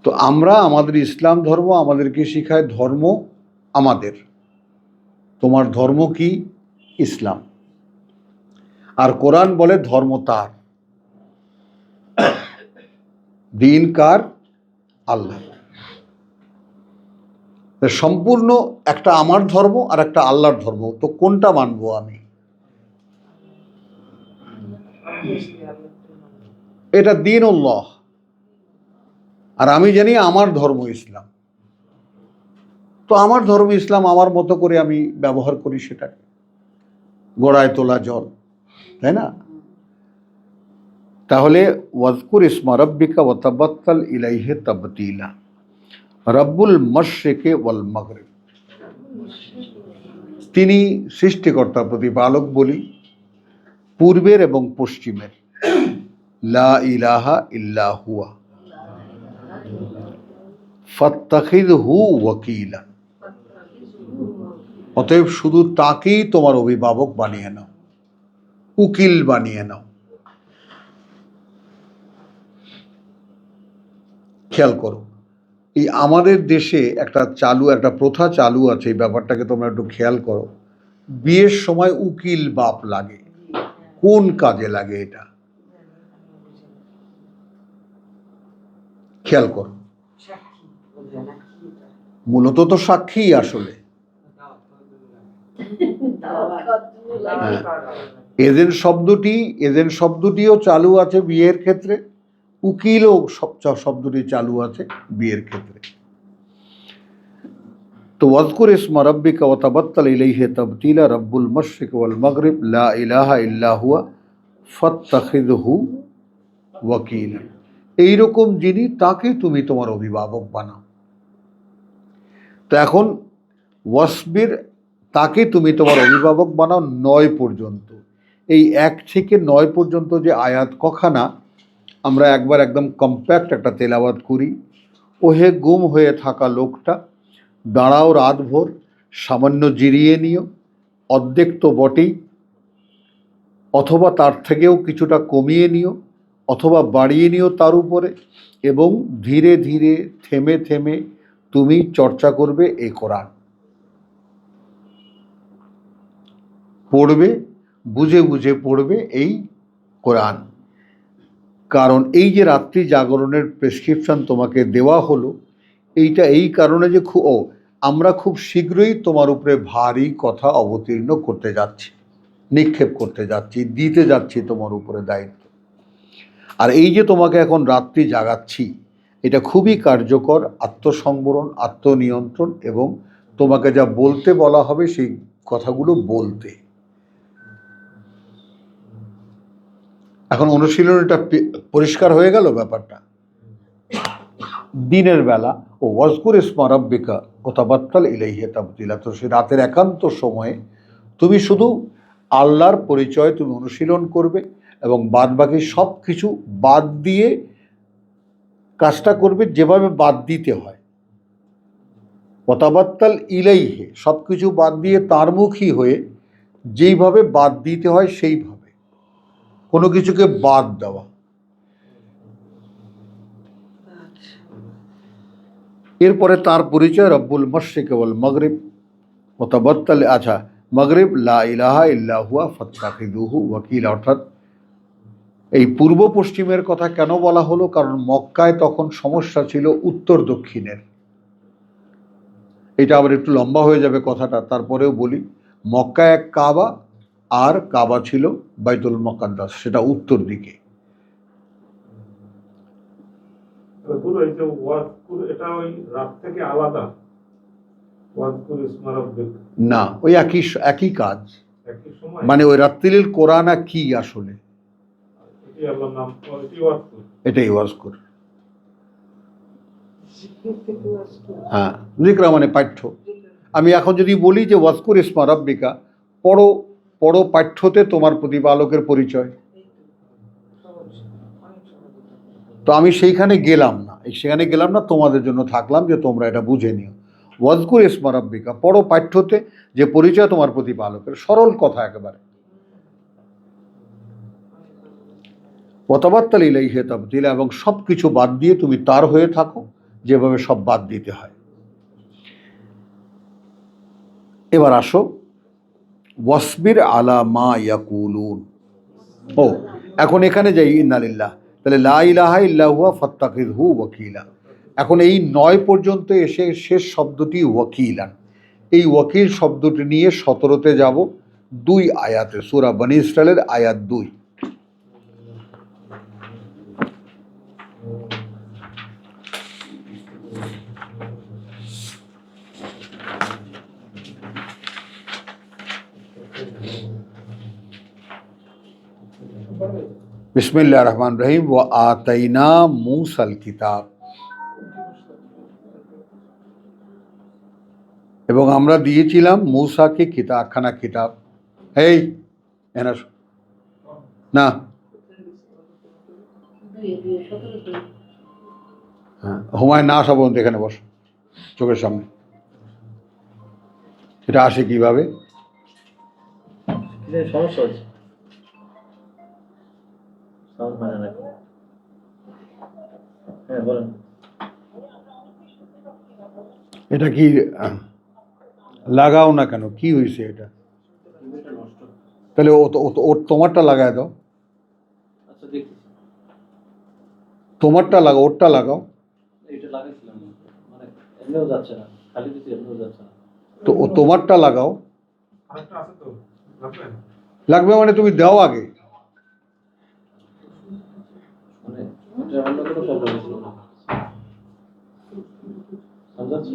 তো আমরা, আমাদের ইসলাম ধর্ম আমাদেরকে শিখায় ধর্ম আমাদের, তোমার ধর্ম কি? ইসলাম। আর কোরআন বলে ধর্ম তার, দিন কার? আল্লাহ। সম্পূর্ণ একটা আমার ধর্ম আর একটা আল্লাহর ধর্ম, তো কোনটা মানবো আমি? এটা দীনুল্লাহ, আর আমি জানি আমার ধর্ম ইসলাম। তো আমার ধর্ম ইসলাম, আমার মতো করে আমি ব্যবহার করি সেটাকে, গোড়ায় তোলা জল, তাই না? তাহলে ওয়াজকুর ইসমা রাব্বিকা ওয়াতাবাত্তাল ইলাইহি তাবতিলা, রব্বুল মাশরিকি ওয়াল মাগরিব, তিনি সৃষ্টিকর্তা প্রতিপালক বলি, পূর্বের এবং পশ্চিমের। লা ইলাহা ইল্লা হুয়া ফাত্তাখিযহু ওয়াকিলা, অতএব শুধু তাকেই তোমার অভিভাবক বানিয়ে নাও, উকিল বানিয়ে নাও। খেয়াল করো, এই আমাদের দেশে একটা প্রথা চালু আছে, এই ব্যাপারটাকে তোমরা একটু খেয়াল করো। বিয়ের সময় উকিল বাপ লাগে, কোন কাজে লাগে এটা? খেয়াল করো, মূলত তো সাক্ষী আসলে। এজেন্ট শব্দটিও চালু আছে বিয়ের ক্ষেত্রে, উকিলও শব্দটি চালু আছে বিয়ের ক্ষেত্রে। তো ওয়াজকুর ইসমা রাব্বিকা ওয়াতাবাত্তাল ইলাইহি তাবতিলা, রব্বুল মাশরিক ওয়াল মাগরিব, লা ইলাহা ইল্লা হুয়া ফাত্তাখিযহু ওয়াকিলা, এইরকম যিনি, তাকে তুমি তোমার অভিভাবক বানাও। তো এখন ওয়াসবির, তাকে তুমি তোমার অভিভাবক বানাও 9 পর্যন্ত। এই 1 থেকে 9 পর্যন্ত যে আয়াত কখানা, আমরা একবার একদম কম্প্যাক্ট একটা তেলাওয়াত করি। ওহে গুম হয়ে থাকা লোকটা, দাঁড়াও রাতভর, সামান্য জিরিয়ে নিও, অর্ধেক তো বটেই, অথবা তার থেকেও কিছুটা কমিয়ে নিও, অথবা বাড়িয়ে নিও তার উপরে, এবং ধীরে ধীরে থেমে থেমে তুমি চর্চা করবে এই কোরআন। পড়বে, বুঝে বুঝে পড়বে এই কোরআন। কারণ এই যে রাত্রি জাগরণের প্রেসক্রিপশন তোমাকে দেওয়া হলো, এইটা এই কারণে যে আমরা খুব শীঘ্রই তোমার উপরে ভারী কথা অবতীর্ণ করতে যাচ্ছি, নিক্ষেপ করতে যাচ্ছি, দিতে যাচ্ছি তোমার উপরে দায়িত্ব। আর এই যে তোমাকে এখন রাত্রি জাগাচ্ছি, এটা খুবই কার্যকর আত্মসংবরণ, আত্মনিয়ন্ত্রণ, এবং তোমাকে যা বলতে বলা হবে সেই কথাগুলো বলতে। এখন অনুশীলনটা পরিষ্কার হয়ে গেল ব্যাপারটা। দিনের বেলা ওয়াজকুর ইসমা রাব্বিকা ওয়াতাবাত্তাল ইলাইহি তাবতিলা, তো সে রাতের একান্ত সময়ে তুমি শুধু আল্লাহর পরিচয় তুমি অনুশীলন করবে, এবং বাদ বাকি সব কিছু বাদ দিয়ে কাজটা করবে যেভাবে বাদ দিতে হয়। ওয়াতাবাত্তাল ইলাইহি, সব কিছু বাদ দিয়ে তার মুখী হয়ে যেইভাবে বাদ দিতে হয় সেইভাবে, কোনো কিছুকে বাদ দেওয়া। এরপরে তার পরিচয় রব্বুল মাশরিক ওয়াল মাগরিব ওয়াতাবাত্তাল, আচ্ছা মাগরিব, লা ইলাহা ইল্লা হুয়া ফাত্তাখিযুহু ওয়াকিলা, অর্থাৎ এই পূর্ব পশ্চিমের কথা কেন বলা হলো? কারণ মক্কায় তখন সমস্যা ছিল উত্তর দক্ষিণের। এটা আবার একটু লম্বা হয়ে যাবে কথাটা, তারপরেও বলি। মক্কায় এক কাবা, আর কাবা ছিল বাইতুল মুকাদ্দাস, সেটা উত্তর দিকে। গুরু এই যে ওয়াজকুর, এটা ওই রাত থেকে আলাদা? ওয়াজকুর ইসমা রাব্বিক না, ওই একই কাজ। একই সময় মানে ওই রাত্তিলিল কোরআন কি আসলে এটি আল্লাহর নাম, এটি ওয়াজকুর। এটাই ওয়াজকুর। হ্যাঁ, জিকরা মানে পাঠ্য। আমি এখন যদি বলি যে ওয়াজকুর ইসমা রাব্বিকা, পড়ো পড়ো পাঠ্যতে তোমার প্রতিপালকের পরিচয়, তো আমি সেইখানে গেলাম না, তোমাদের জন্য থাকলাম যে তোমরা এটা বুঝে নিও। ওয়াজকুর ইসমা রাব্বিকা, পড়ো পাঠ্যতে যে পরিচয় তোমার প্রতিপালকের, সরল কথা একেবারে। ওয়াতাবাত্তাল ইলাইহি তাবতিলা, এবং সব কিছু বাদ দিয়ে তুমি তার হয়ে থাকো, যেভাবে সব বাদ দিতে হয়। এবার আসো, ওয়াসবির আলা মা ইয়াকুলুন। ও, এখন এখানে যাই, ইন্নালিল্লাহ, তাহলে লা ইলাহা ইল্লা হুয়া ফাত্তাখিযহু ওয়াকিলা। এখন এই 9 পর্যন্ত এসে শেষ শব্দটি ওয়াকিলান। এই ওয়াকিল শব্দটি নিয়ে 17তে যাব, 2 আয়াতে, সূরা বনী ইসরাইলের আয়াত 2। বিসমিল্লাহির রহমানির রহিম। ওয়া আতাইনা মূসাল কিতাব, এবং আমরা দিয়েছিলাম মূসাকে কিতাব, একখানা কিতাব। এই এনা না, হ্যাঁ, হুমায়ুন না আসা পর্যন্ত এখানে বসো, চোখের সামনে। এটা আসে কিভাবে? সমস্যা হচ্ছে, হ্যাঁ বলেন। এটা কি লাগাও না কেন, কি হয়েছে এটা? তাহলে ও তোমারটা লাগায় দাও, আচ্ছা দেখছি, তোমারটা লাগাও, ওরটা লাগাও। এইটা লাগাইছিলাম, মানে এমনিও যাচ্ছে না, খালি দিছি এমনিও যাচ্ছে না। তো ও তোমারটা লাগাও। আরেকটা আছে তো, রাখবেন? লাগবে মানে তুমি দাও আগে। মানে এটা অন্য কোনো প্রবলেম ছিল না, বুঝাচ্ছি?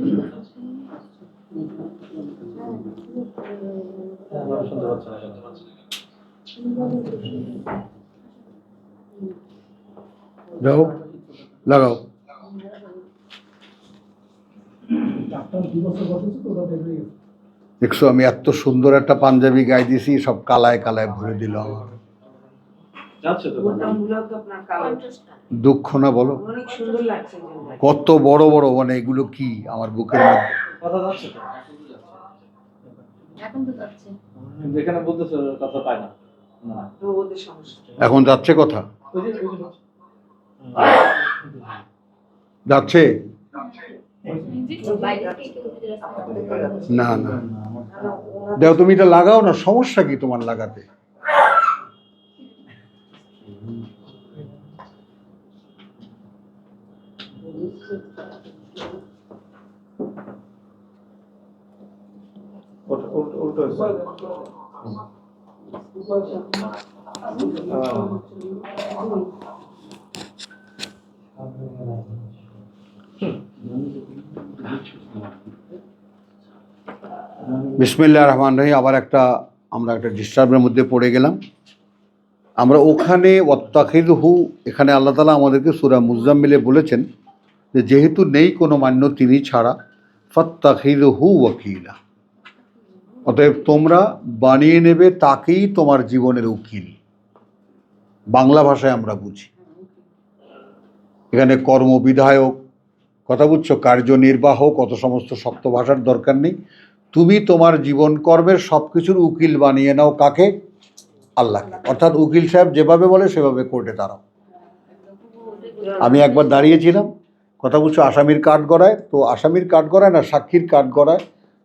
হ্যাঁ, শুনতে পাচ্ছি না, দাও, লাগাও। দেখছো, আমি এত সুন্দর একটা পাঞ্জাবি গায়ে দিয়েছি, সব কালায় কালায় ভরে দিল আমার। যাচ্ছে তো, দুঃখ না বলো? কত বড় বড়, মানে এগুলো কি আমার বুকের মধ্যে? কথা যাচ্ছে তো, এখন তো যাচ্ছে। যেখানে বলতেছে কথা পায় না, না তো ওদের সমস্যা। এখন যাচ্ছে কথা? যাচ্ছে না? না, দাও, তুমি এটা লাগাও না, সমস্যা কি তোমার লাগাতে? উল্টো হয়েছে। বিসমিল্লাহির রহমানির রহিম। আবার আমরা একটা ডিস্টার্বের মধ্যে পড়ে গেলাম। আমরা ওখানে ওয়াত্তাখিযহু, এখানে আল্লাহ তাআলা আমাদেরকে সূরা মুজাম্মিলে বলেছেন যে যেহেতু নেই কোনো মান্য তিনি ছাড়া, ফাত্তাখিযহু ওয়াকিলা, অতএব তোমরা বানিয়ে নেবে তাকেই তোমার জীবনের উকিল। বাংলা ভাষায় আমরা বুঝি, এখানে কর্মবিধায়ক, কথা বুঝছো, কার্যনির্বাহক, কত সমস্ত শক্ত ভাষার দরকার নেই। তুমি তোমার জীবন কর্মের সব কিছুর উকিল বানিয়ে নাও কাকে? আল্লাহকে। অর্থাৎ উকিল সাহেব যেভাবে বলে সেভাবে কোর্টে দাঁড়াও। আমি একবার দাঁড়িয়েছিলাম, কথা বুঝছো, আসামির কাঠ গড়ায়, তো আসামির কাঠ গড়ায় না, সাক্ষীর কাঠ গড়ায়।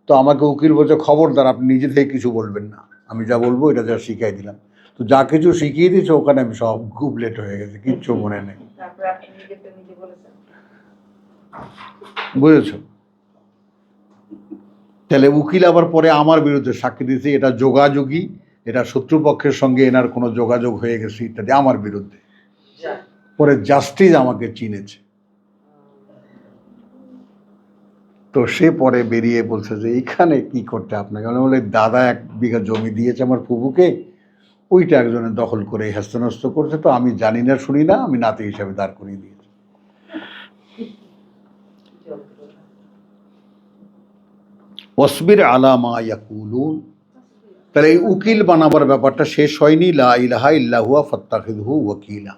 তো আমাকে উকিল বলছে, খবরদার আপনি নিজে থেকে কিছু বলবেন না, আমি যা বলবো এটা যা শিখাই দিলাম। তো যা কিছু শিখিয়ে দিয়েছে ওখানে আমি সব গুবলেট হয়ে গেছে, কিচ্ছু মনে নেই। তারপরে আপনি নিজেকে নিজে বলেছেন। বুঝেছো? তাহলে উকিল আবার পরে আমার বিরুদ্ধে সাক্ষী দিয়েছে, এটা যোগাযোগী, এটা শত্রুপক্ষের সঙ্গে এনার কোনো যোগাযোগ হয়ে গেছে ইত্যাদি, আমার বিরুদ্ধে। পরে জাস্টিস আমাকে চিনেছে। তো সে পরে বেরিয়ে বলছে যে এইখানে কি করতে আপনাকে, আমি বলে দাদা 1 বিঘা জমি দিয়েছে আমার ফুফুকে, ওইটা একজনের দখল করে হেস্তনস্ত করছে, তো আমি জানি না শুনি না, আমি নাতি হিসাবে দাঁড় করিয়ে দিয়েছি। ওয়াসবির আলা মা ইয়াকুলুন। তাহলে এই উকিল বানাবার ব্যাপারটা শেষ হয়নি, লা ইলাহা ইল্লা হুয়া ফাত্তাখিযহু ওয়াকিলা।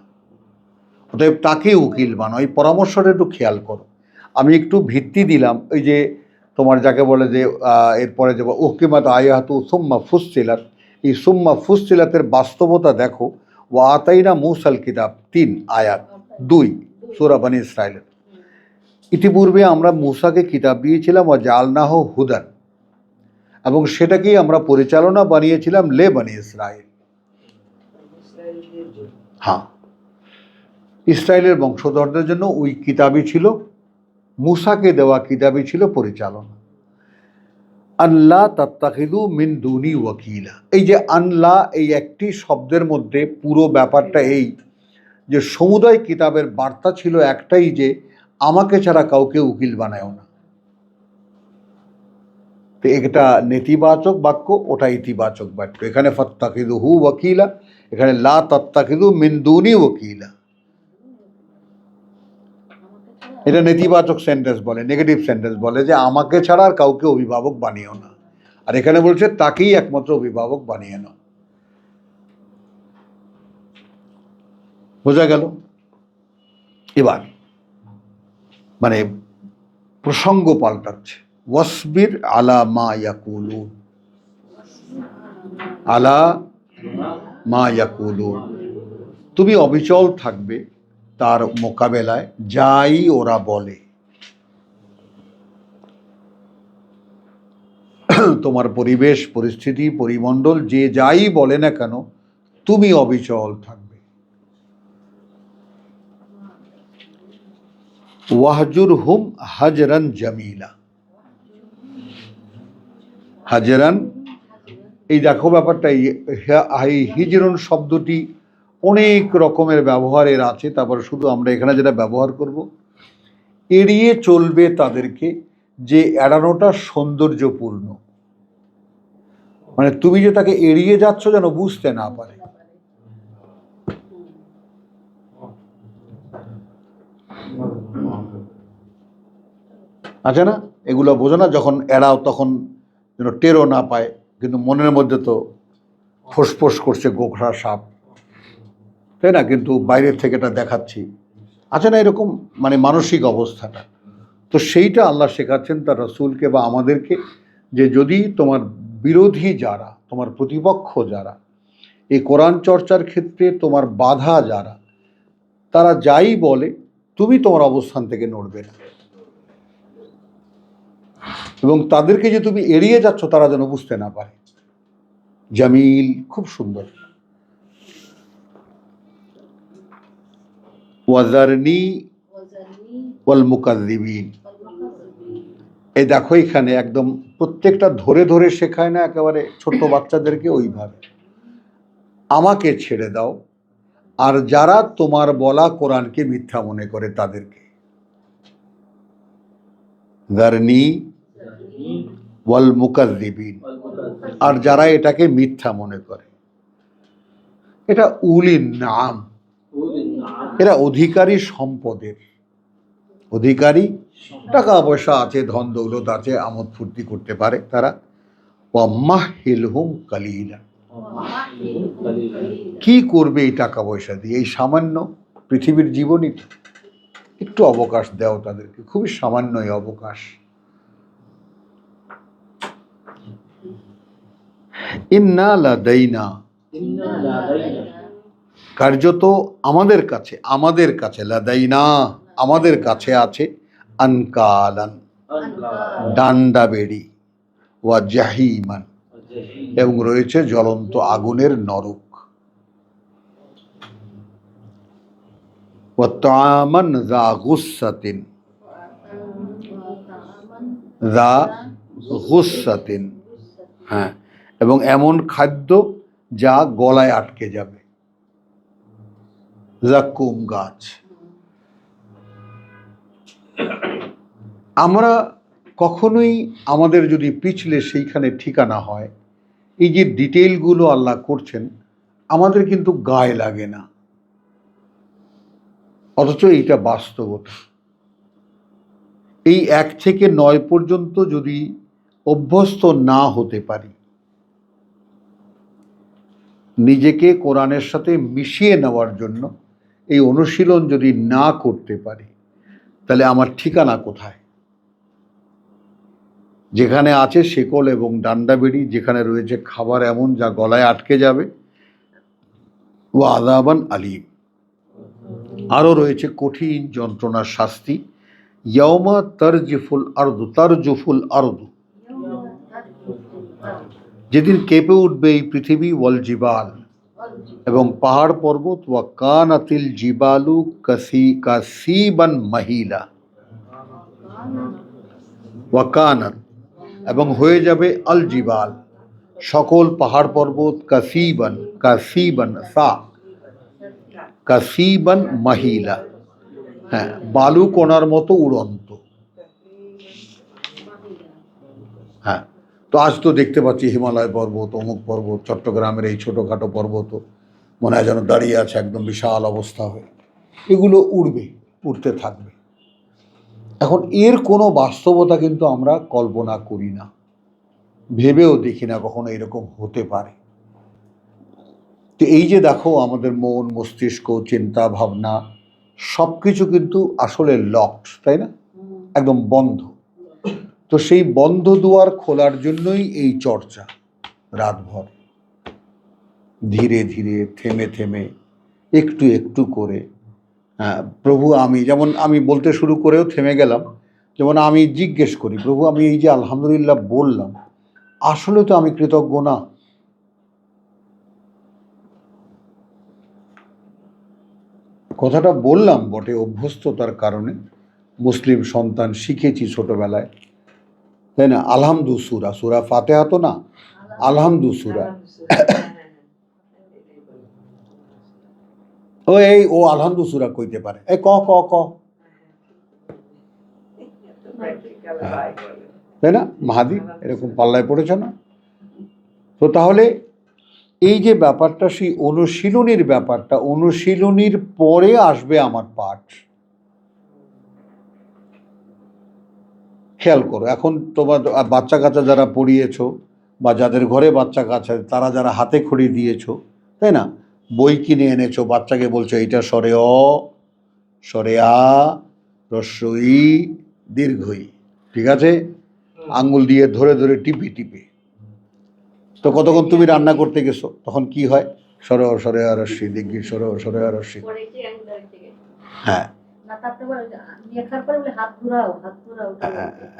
অতএব তাকে উকিল বানাও। এই পরামর্শটা একটু খেয়াল করো। আমি একটু ভিত্তি দিলাম, ওই যে তোমার যাকে বলে যে এরপরে যে উহকিমাত আয়াতু সুম্মা ফুসসিলাত, এই সুম্মা ফুসসিলাতের বাস্তবতা দেখো। ওয়া আতাইনা মূসাল কিতাব 3 আয়াত 2 সূরা বনী ইসরাঈলের। ইতিপূর্বে আমরা মূসাকে কিতাব দিয়েছিলাম ওয়া জাআলনাহু হুদান, এবং সেটাকেই আমরা পরিচালনা বানিয়েছিলাম লে বনী ইসরাঈল। হ্যাঁ, ইসরায়েলের বংশধরদের জন্য ওই কিতাবই ছিল, মূসাকে দেওয়া কিতাবই ছিল পরিচালনা। আল্লাহ তাত্তাখিযু মিন দুনি ওয়াকিলা। এই যে আল্লাহ, এই একটি শব্দের মধ্যে পুরো ব্যাপারটা এই যে সমুদয় কিতাবের বার্তা ছিল একটাই, যে আমাকে ছাড়া কাউকে উকিল বানায়ও না। তো এটা নেতিবাচক বাক্য, ওটা ইতিবাচক বাক্য। এখানে ফাত্তাখিযুহু ওয়াকিলা, এখানে লা তাত্তাখিযু মিন দুনি ওয়াকিলা। এটা নেতিবাচক সেন্টেন্স বলে, নেগেটিভ সেন্টেন্স বলে, যে আমাকে ছাড়া আর কাউকে অভিভাবক বানিও না। আর এখানে বলছে তাকেই একমাত্র অভিভাবক বানিয়ে নাও। বোঝা গেল? এবার মানে প্রসঙ্গ পাল্টাচ্ছে। ওয়াসবির আলা মা ইয়াকুলুন, আলা মা ইয়াকুলুন, তুমি অবিচল থাকবে তার মোকাবেলায়, যাই ওরা বলে। তোমার পরিবেশ, পরিস্থিতি, পরিমণ্ডল যে যাই বলে না কেন, তুমি অবিচল থাকবে। ওয়াহজুরহুম হাজরান জামিলা। হাজরান, এই দেখো ব্যাপারটা, এই হিজরুন শব্দটি অনেক রকমের ব্যবহারের আছে। তারপর শুধু আমরা এখানে যেটা ব্যবহার করব, এড়িয়ে চলবে তাদেরকে, যে এড়ানোটা সৌন্দর্যপূর্ণ। মানে তুমি যে তাকে এড়িয়ে যাচ্ছ যেন বুঝতে না পারে। আছে না, এগুলো বোঝো না, যখন এড়াও তখন যেন টেরও না পায়, কিন্তু মনের মধ্যে তো ফোঁস করছে গোখরা সাপ, তাই না? কিন্তু বাইরের থেকে এটা দেখাচ্ছি, আছে না এরকম মানে মানসিক অবস্থাটা। তো সেইটা আল্লাহ শেখাচ্ছেন তার রাসূলকে বা আমাদেরকে, যে যদি তোমার বিরোধী যারা, তোমার প্রতিপক্ষ যারা, এই কোরআন চর্চার ক্ষেত্রে তোমার বাধা যারা, তারা যাই বলে তুমি তোমার অবস্থান থেকে নড়বে না, এবং তাদেরকে যে তুমি এড়িয়ে যাচ্ছ তারা যেন বুঝতে না পারে। জামিল, খুব সুন্দর। ওয়াজারনি ওয়াল মুকাজ্জিবিন। এই দেখো এখানে একদম প্রত্যেকটা ধরে ধরে শেখায় না একেবারে ছোট বাচ্চাদেরকে, ওইভাবে আমাকে ছেড়ে দাও, আর যারা তোমার বলা কোরআনকে মিথ্যা মনে করে তাদেরকে। যারনি ওয়াল মুকাজ্জিবিন, আর যারা এটাকে মিথ্যা মনে করে। এটা উলিন নাম, এরা অধিকারী সম্পদের, অধিকারী, টাকা পয়সা আছে, ধন দৌলত আছে, আমোদ ফুর্তি করতে পারে তারা। ওয়ামাহহিলহুম কালিলা, কি করবে এই টাকা পয়সা দিয়ে? এই সামান্য পৃথিবীর জীবনই তো, একটু অবকাশ দাও তাদেরকে, খুবই সামান্যই অবকাশ। ইন্না লাদাইনা, কার্যত আমাদের কাছে লাদাইনা, আমাদের কাছে আছে আনকালান, ডান্ডা বেড়ি, ওয়া জাহিমান, এবং রয়েছে জ্বলন্ত আগুনের নরক। ওয়া তাআমান যা গুসসাতিন, যা গুসসাতিন, হ্যাঁ, এবং এমন খাদ্য যা গলায় আটকে যাবে। জাক্কুম গাছ। আমরা কখনোই আমাদের যদি পিছলে সেইখানে ঠিকানা হয়, এই যে ডিটেইলগুলো আল্লাহ করছেন আমাদের কিন্তু গায়ে লাগে না, অথচ এইটা বাস্তবতা। এই 1 থেকে 9 পর্যন্ত যদি অভ্যস্ত না হতে পারি, নিজেকে কোরআনের সাথে মিশিয়ে নেওয়ার জন্য এই অনুশীলন যদি না করতে পারি, তাহলে আমার ঠিকানা কোথায়? যেখানে আছে শেকল এবং ডান্ডা বেড়ি, যেখানে রয়েছে খাবার এমন যা গলায় আটকে যাবে, ও আযাবান আলীম, আরও রয়েছে কঠিন যন্ত্রণার শাস্তি। ইয়াউমা তারজিফুল আরদু, তারজুফুল আরদু, যেদিন কেঁপে উঠবে এই পৃথিবী, ওয়াল জিবাল, এবং পাহাড় পর্বত, ওয়া কানাতিল জিবালু কাসিবান মাহিলা, ওয়া কানাত, এবং হয়ে যাবে আল জিবাল, সকল পাহাড় পর্বত, কাসিবান, কাসিবান সা, কাসিবান মাহিলা, হ্যাঁ, বালু কণার মতো উড়ন্ত। হ্যাঁ, তো আজ তো দেখতে পাচ্ছি হিমালয় পর্বত, অমুক পর্বত, চট্টগ্রামের এই ছোটোখাটো পর্বত মনে হয় যেন দাঁড়িয়ে আছে একদম বিশাল অবস্থা হয়ে। এগুলো উড়বে, উড়তে থাকবে। এখন এর কোনো বাস্তবতা কিন্তু আমরা কল্পনা করি না, ভেবেও দেখি না কখনো এরকম হতে পারে। তো এই যে দেখো আমাদের মন, মস্তিষ্ক, চিন্তা ভাবনা সব কিছু কিন্তু আসলে লকড, তাই না? একদম বন্ধ। তো সেই বন্ধ দুয়ার খোলার জন্যই এই চর্চা, রাতভর ধীরে ধীরে, থেমে থেমে, একটু একটু করে। হ্যাঁ, প্রভু আমি, যেমন আমি বলতে শুরু করেও থেমে গেলাম, যেমন আমি জিজ্ঞেস করি, প্রভু আমি এই যে আলহামদুলিল্লাহ বললাম, আসলে তো আমি কৃতজ্ঞ না? কথাটা বললাম বটে অভ্যস্ততার কারণে, মুসলিম সন্তান শিখেছি ছোটবেলায়, তাই না? আলহামদু সূরা, সূরা ফাতিহা তো না, আলহামদু সূরা। ও আলহামদু সূরা কইতে পারে, এই ক ক ক, তাই না? মাহাদি এরকম পাল্লায় পড়েছ না? তো তাহলে এই যে ব্যাপারটা, সেই অনুশীলনীর ব্যাপারটা, অনুশীলনীর পরে আসবে আমার পাঠ। খেয়াল করো, এখন তোমার বাচ্চা কাচ্চা যারা পড়িয়েছো, বা যাদের ঘরে বাচ্চা কাচ্চা, তারা যারা হাতে খড়ি দিয়েছো, তাই না, বই কিনে এনেছো, বাচ্চাকে বলছো এইটা স্বরে অ, স্বরে আ, হ্রস্ব ই, দীর্ঘ ই, ঠিক আছে? আঙ্গুল দিয়ে ধরে ধরে টিপে টিপে। তো কতক্ষণ তুমি রান্না করতে গেছো, তখন কি হয়? স্বরে অ, স্বরে আ, হ্রস্ব ই, দীর্ঘ ই, স্বরে অ, স্বরে আ, হ্রস্ব ই। হ্যাঁ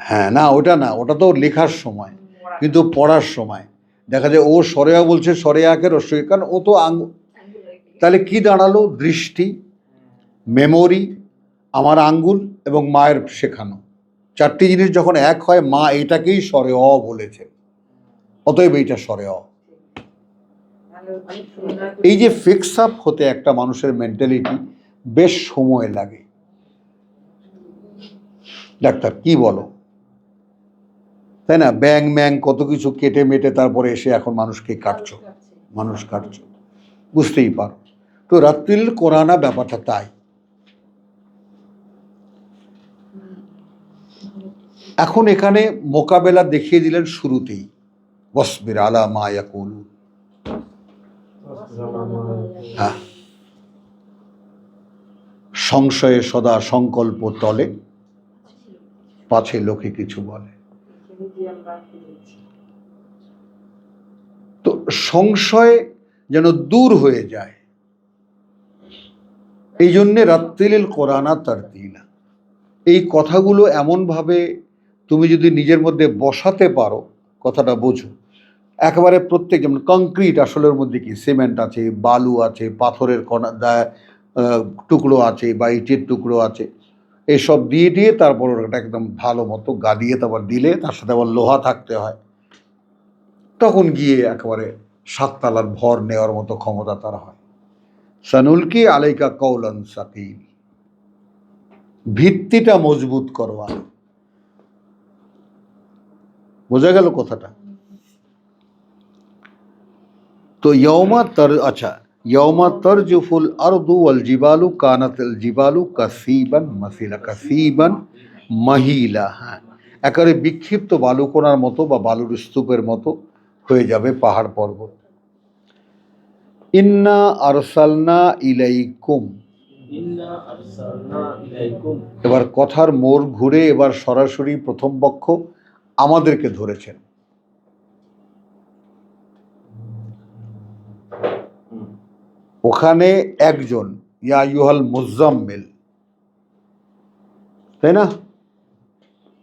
হ্যাঁ, না ওটা না, ওটা তো লেখার সময়, কিন্তু পড়ার সময় দেখা যায় ও স্বরে আ বলছে, স্বরে আকে হ্রস্ব ই, কারণ ও তো তাহলে কি দাঁড়ালো? দৃষ্টি, মেমোরি, আমার আঙ্গুল এবং মায়ের শেখানো, 4টি জিনিস যখন এক হয়, মা এটাকেই স্বরে অ বলেছে, অতএব এইটা স্বরে অ। এই যে ফিক্স আপ হতে একটা মানুষের মেন্টালিটি বেশ সময় লাগে। ডাক্তার কি বলো, তাই না? ব্যাং ম্যাং কত কিছু কেটে মেটে তারপরে এসে এখন মানুষকে কাটছো, মানুষ কাটছো, বুঝতেই পারো। তো রাত্তিল কোরআনা ব্যাপারটা তাই। এখন এখানে মোকাবেলা দেখিয়ে দিলেন শুরুতেই, ওয়াসবির আলা মা ইয়াকুলুন। হ্যাঁ, সংশয়ে সদা সংকল্প তলে, পাছে লোকে কিছু বলে। তো সংশয় যেন দূর হয়ে যায়, এই জন্যে রাত্তিলিল কোরআনা তারতিলা। এই কথাগুলো এমনভাবে তুমি যদি নিজের মধ্যে বসাতে পারো, কথাটা বোঝো, একেবারে প্রত্যেক, যেমন কংক্রিট, আসলের মধ্যে কি সিমেন্ট আছে, বালু আছে, পাথরের কণা, টুকরো আছে বা ইটের টুকরো আছে, এসব দিয়ে দিয়ে তারপর ওটা একদম ভালো মতো গাদিয়ে তারপর দিলে তার সাথে আবার লোহা থাকতে হয়, তখন গিয়ে একেবারে সাততলার ভর নেওয়ার মতো ক্ষমতা তার হয়। সানুলকি আলাইকা কওলান সাকিল, ভিত্তিটা মজবুত করবা। বোঝা গেল কথাটা? তো ইয়ৌমা তারজুফুল আরদু ওয়াল জিবালু কানাতিল জিবালু কাসিবান মাসিলা, কাসিবান মাহিলা। হ্যাঁ, একেবারে বিক্ষিপ্ত বালুকণার মতো বা বালুর স্তূপের মতো হয়ে যাবে পাহাড় পর্বত। ইন্না আরসালনা ইলাইকুম, ইন্না আরসালনা ইলাইকুম। এবার কথার মোড় ঘুরে এবার সরাসরি প্রথম পক্ষ আমাদেরকে ধরেছেন। ওখানে একজন ইয়া আইয়ুহাল মুজাম্মিল, তাই না?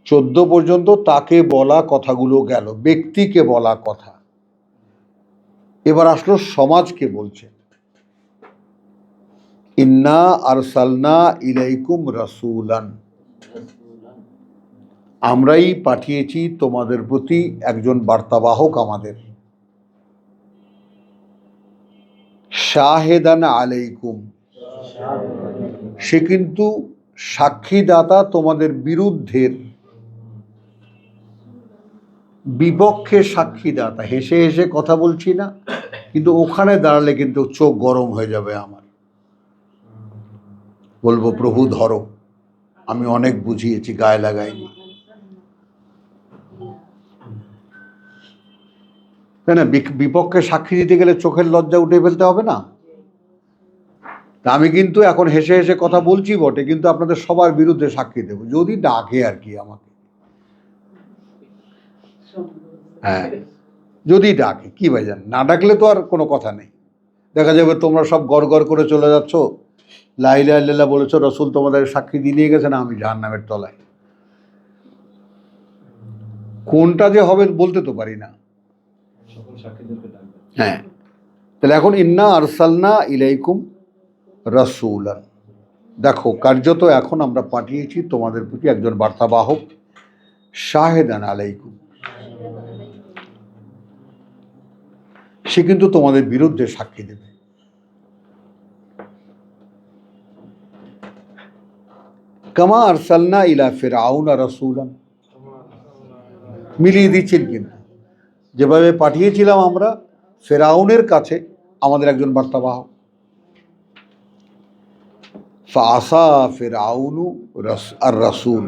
14 পর্যন্ত তাকে বলা কথাগুলো গেল, ব্যক্তিকে বলা কথা। এবার আসলো সমাজকে বলছে, ইন্না আরসালনা ইলাইকুম রাসূলান, আমরাই পাঠিয়েছি তোমাদের প্রতি একজন বার্তাবাহক আমাদের। শাহেদান আলাইকুম, সে কিন্তু সাক্ষীদাতা তোমাদের বিরুদ্ধের, বিপক্ষে সাক্ষীদাতা। হেসে হেসে কথা বলছি না, কিন্তু ওখানে দাঁড়ালে কিন্তু চোখ গরম হয়ে যাবে আমার। বলবো প্রভু ধরো, আমি অনেক বুঝিয়েছি, গায়ে লাগাইনি, তাই না? বিপক্ষে সাক্ষী দিতে গেলে চোখের লজ্জা উঠে ফেলতে হবে না? তা আমি কিন্তু এখন হেসে হেসে কথা বলছি বটে, কিন্তু আপনাদের সবার বিরুদ্ধে সাক্ষী দেবো, যদি ডাকে আর কি আমাকে। হ্যাঁ, যদি ডাকে, কি ভাইজান, না ডাকলে তো আর কোনো কথা নেই। দেখা যাবে তোমরা সব গড় গড় করে চলে যাচ্ছ, লা ইলাহা ইল্লাল্লাহ বলেছো, রসুল তোমাদের সাক্ষী দিয়ে গেছে, না আমি জাহান্নামের তলায়। কোনটা যে হবে বলতে তো পারি না। সকল সাক্ষীদেরকে ডাকবেন। হ্যাঁ, তাহলে এখন ইন্না আরসালনা ইলাইকুম রাসূলান, দেখো কার্যত এখন আমরা পাঠিয়েছি তোমাদের প্রতি একজন বার্তাবাহক, শাহেদান আলাইকুম, সে কিন্তু তোমাদের বিরুদ্ধে সাক্ষী দেবে। কামা আরসালনা ইলা ফিরআউন রাসূলান, মিলিয়ে দিচ্ছেন কিন্তু, যেভাবে পাঠিয়েছিলাম আমরা ফেরাউনের কাছে আমাদের একজন বার্তাবাহক। ফাআসা ফিরআউনু আর রাসূল,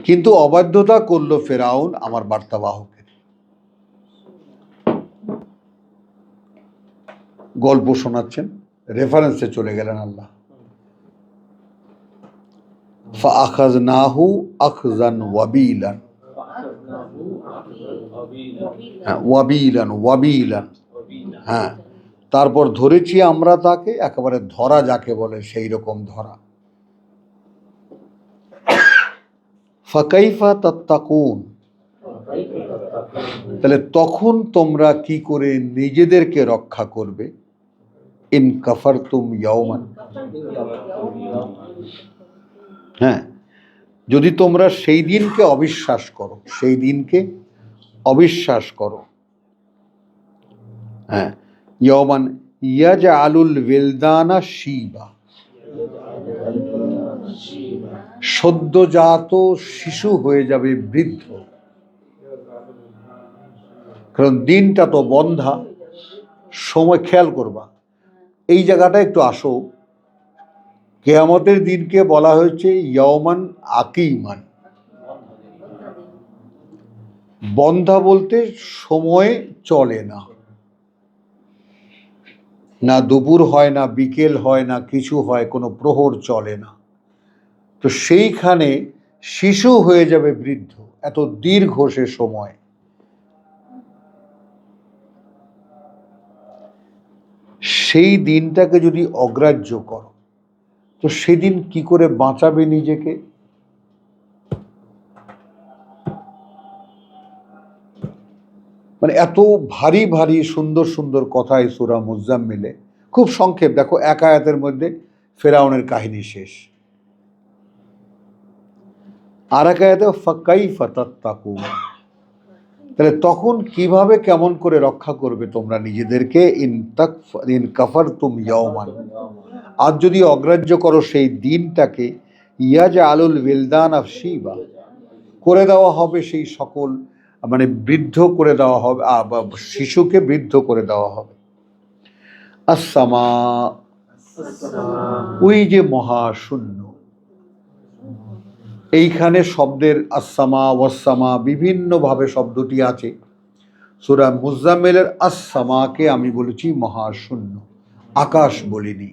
কিন্তু অবাধ্যতা করলো ফেরাউন আমার বার্তাবাহকের। গল্প শোনাচ্ছেন, রেফারেন্সে চলে গেলেন আল্লাহ। ফাআখাযনাহু আখযান ওয়াবিলান, হ্যাঁ ওয়াবিলান, ওয়াবিলান, হ্যাঁ, তারপর ধরেছি আমরা তাকে, একেবারে ধরা যাকে বলে সেই রকম ধরা। ফাকাইফা তাত্তাকুন, তাহলে তখন তোমরা কি করে নিজেদেরকে রক্ষা করবে? ইন কাফারতুম ইয়াওমান, হ্যাঁ, যদি তোমরা সেই দিনকে অবিশ্বাস করো, সেই দিনকে অবিশ্বাস করো। হ্যাঁ, ইয়াওমান ইয়াজআলুল ওয়িলদানা শিবা, সদ্যজাত শিশু হয়ে যাবে বৃদ্ধ। কারণ দিনটা তো বন্ধা, সময় খেয়াল করবা। এই জায়গাটা একটু আসো, কিয়ামতের দিনকে বলা হয়েছে ইয়াওমান আকিমান, বন্ধা বলতে সময় চলে না, না দুপুর হয়, না বিকেল হয়, না কিছু হয়, কোনো প্রহর চলে না। তো সেইখানে শিশু হয়ে যাবে বৃদ্ধ, এত দীর্ঘ সে সময়। সেই দিনটাকে যদি অগ্রাহ্য করো, তো সেদিন কি করে বাঁচাবে নিজেকে? মানে এত ভারী ভারী সুন্দর সুন্দর কথা এই সূরা মুজাম্মিলে, খুব সংক্ষেপ, দেখো এক আয়াতের মধ্যে ফেরাউনের কাহিনী শেষ। আর এক আয়াতে ফাকাইফা তাত্তাকুন, তাহলে তখন কিভাবে কেমন করে রক্ষা করবে তোমরা নিজেদেরকে, ইন কাফারতুম ইয়াওমান, আর যদি অগ্রাহ্য করো সেই দিনটাকে, ইয়াজআলুল ওয়িলদান শিবা, করে দেওয়া হবে সেই সকল, মানে বৃদ্ধ করে দেওয়া হবে, শিশুকে বৃদ্ধ করে দেওয়া হবে। আসসামা, ওই যে মহাশূন্য, এইখানে শব্দের আসসামা ওয়াসসামা বিভিন্নভাবে শব্দটি আছে। সূরা মুজাম্মিলের আসসামাকে আমি বলেছি মহাশূন্য, আকাশ বলিনি।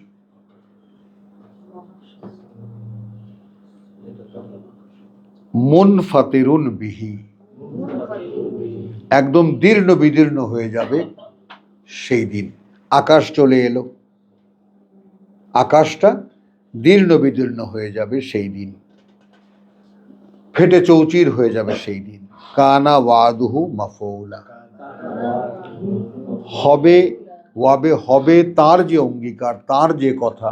মুনফাতিরুন বিহি, একদম দীর্ণ বিদীর্ণ হয়ে যাবে সেই দিন। আকাশ চলে এলো, আকাশটা দীর্ণ বিদীর্ণ হয়ে যাবে সেই দিন, ফেটে চৌচির হয়ে যাবে সেই দিন। কানা ওয়াদুহু মাফউলা, হবে ওয়াবে হবে তার যে অঙ্গীকার, তার যে কথা,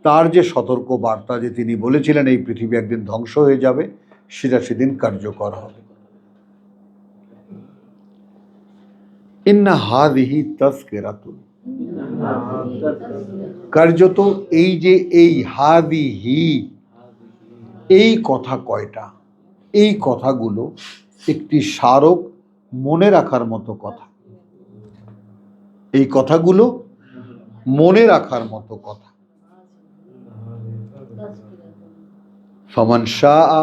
তার যে সতর্ক বার্তা যে তিনি বলেছিলেন এই পৃথিবী একদিন ধ্বংস হয়ে যাবে, সেটা সেদিন কার্যকর হবে। ইন্না হাযিহি তাযকিরাতুন, কার্যত এই যে এই হাযিহি, এই কথা কয়টা, এই কথাগুলো একটি স্মারক, মনে রাখার মতো কথা, এই কথাগুলো মনে রাখার মতো কথা। ফামান শাআ,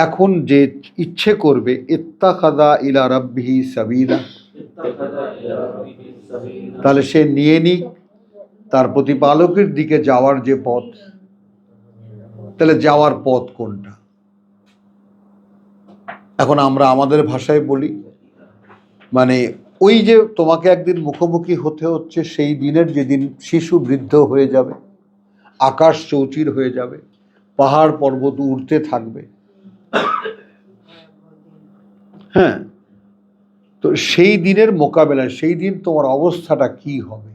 এখন যে ইচ্ছে করবে, ইত্তাখাযা ইলা রাব্বিহি সাবিলা, তাহলে সে নিয়ে নিক তার প্রতিপালকের দিকে যাওয়ার যে পথ। তাহলে যাওয়ার পথ কোনটা? এখন আমরা আমাদের ভাষায় বলি, মানে ওই যে তোমাকে একদিন মুখোমুখি হতে হচ্ছে সেই দিনের, যেদিন শিশু বৃদ্ধ হয়ে যাবে, আকাশ চৌচির হয়ে যাবে, পাহাড় পর্বত উঠতে থাকবে, হ্যাঁ, তো সেই দিনের মোকাবেলায় সেই দিন তোমার অবস্থাটা কি হবে?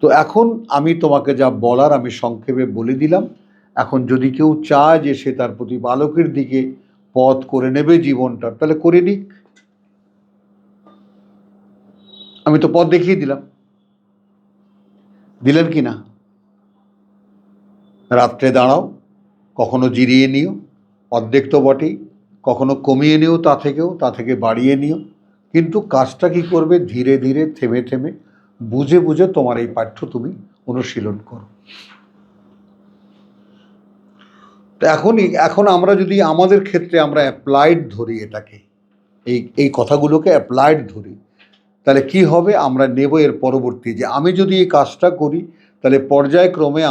তো এখন আমি তোমাকে যা বলার আমি সংক্ষেপে বলে দিলাম। এখন যদি কেউ চায় যে সে তার প্রতিপালকের দিকে পথ করে নেবে জীবনটা, তাহলে করে নিক। আমি তো পথ দেখিয়ে দিলাম, দিলেন কি না? রাত্রে দাঁড়াও, কখনো জিরিয়ে নিও, অর্ধেক তো বটেই, কখনো কমিয়ে নিও, তা থেকে বাড়িয়ে নিও, কিন্তু কাজটা কি করবে? ধীরে ধীরে, থেমে থেমে, বুঝে বুঝে তোমার এই পাঠ্য তুমি অনুশীলন করো। তো এখন আমরা যদি আমাদের ক্ষেত্রে আমরা অ্যাপ্লাইড ধরি, এটাকে এই কথাগুলোকে অ্যাপ্লাইড ধরি, তাহলে কি হবে? আমরা নেব এর পরবর্তী, যে আমি যদি এই কাজটা করি তাহলে পর্যায়ক্রমে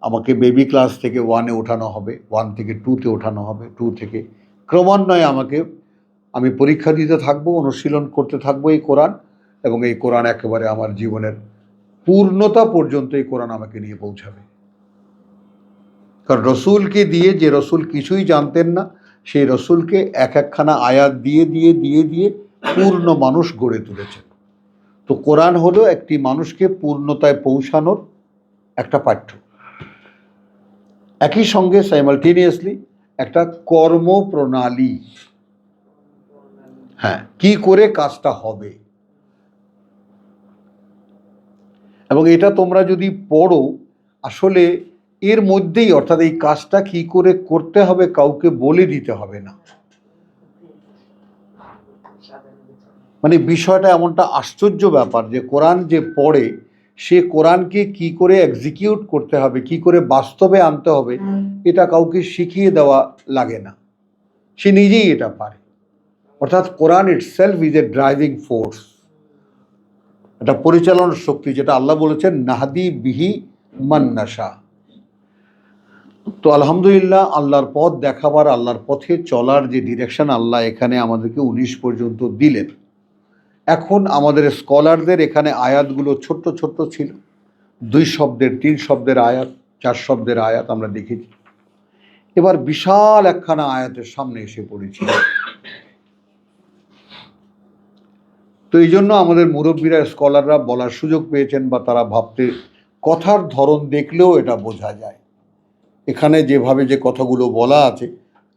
আমাকে বেবি ক্লাস থেকে 1-এ ওঠানো হবে, 1 থেকে 2-তে ওঠানো হবে, 2 থেকে ক্রমান্বয়ে আমি পরীক্ষা দিতে থাকবো, অনুশীলন করতে থাকবো এই কোরআন, এবং এই কোরআন একেবারে আমার জীবনের পূর্ণতা পর্যন্ত এই কোরআন আমাকে নিয়ে পৌঁছাবে। কারণ রসুলকে দিয়ে, যে রসুল কিছুই জানতেন না, সেই রসুলকে একখানা আয়াত দিয়ে দিয়ে দিয়ে দিয়ে পূর্ণ মানুষ গড়ে তুলেছেন। তো কোরআন হলো একটি মানুষকে পূর্ণতায় পৌঁছানোর একটা পাঠ্য, একই সঙ্গে সাইমালটেনিয়াসলি একটা কর্মপ্রণালী। হ্যাঁ, কি করে কাজটা হবে, এবং এটা তোমরা যদি পড়ো, আসলে এর মধ্যেই, অর্থাৎ এই কাজটা কি করে করতে হবে কাউকে বলে দিতে হবে না। মানে বিষয়টা এমনটা আশ্চর্য ব্যাপার যে কোরআন যে পড়ে, সে কোরআনকে কি করে এক্সিকিউট করতে হবে, কি করে বাস্তবে আনতে হবে, এটা কাউকে শিখিয়ে দেওয়া লাগে না, সে নিজেই এটা পারে। অর্থাৎ Quran itself is a driving force, এটা পরিচালনার শক্তি, যেটা আল্লাহ বলেছেন নাহদি বিহি মান নাশা। তো আলহামদুলিল্লাহ, আল্লাহর পথ দেখাবার, আল্লাহর পথে চলার যে ডিরেকশন আল্লাহ এখানে আমাদেরকে 19 পর্যন্ত দিলেন। এখন আমাদের স্কলারদের এখানে আয়াতগুলো ছোট্ট ছোট্ট ছিল, 2 শব্দের, 3 শব্দের আয়াত, 4 শব্দের আয়াত আমরা দেখেছি। এবার বিশাল একখানা আয়াতের সামনে এসে পড়েছি। তো এই জন্য আমাদের মুরব্বীরা স্কলাররা বলার সুযোগ পেয়েছেন, বা তারা ভাবতে, কথার ধরন দেখলেও এটা বোঝা যায়। এখানে যেভাবে যে কথাগুলো বলা আছে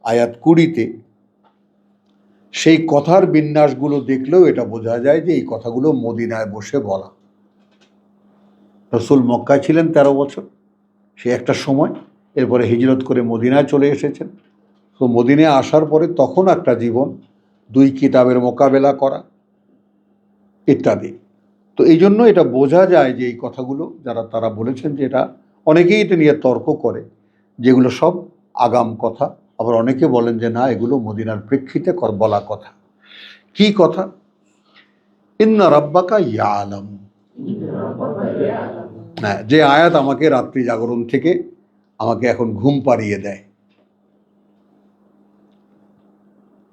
আয়াত 20-তে, সেই কথার বিন্যাসগুলো দেখলেও এটা বোঝা যায় যে এই কথাগুলো মদিনায় বসে বলা। রসুল মক্কায় ছিলেন 13 বছর, সে একটা সময়, এরপরে হিজরত করে মদিনায় চলে এসেছেন। তো মদিনায় আসার পরে তখন একটা জীবন, 2 কিতাবের মোকাবেলা করা ইত্যাদি। তো এই জন্য এটা বোঝা যায় যে এই কথাগুলো যারা তারা বলেছেন, যে এটা অনেকেই এটা নিয়ে তর্ক করে যেগুলো সব আগাম কথা, আবার অনেকে বলেন যে না, এগুলো মদিনার প্রেক্ষিতে বলা কথা। কি কথা? ইন্না রাব্বাকা ইয়ালাম। হ্যাঁ, যে আয়াত আমাকে রাত্রি জাগরণ থেকে আমাকে এখন ঘুম পাড়িয়ে দেয়।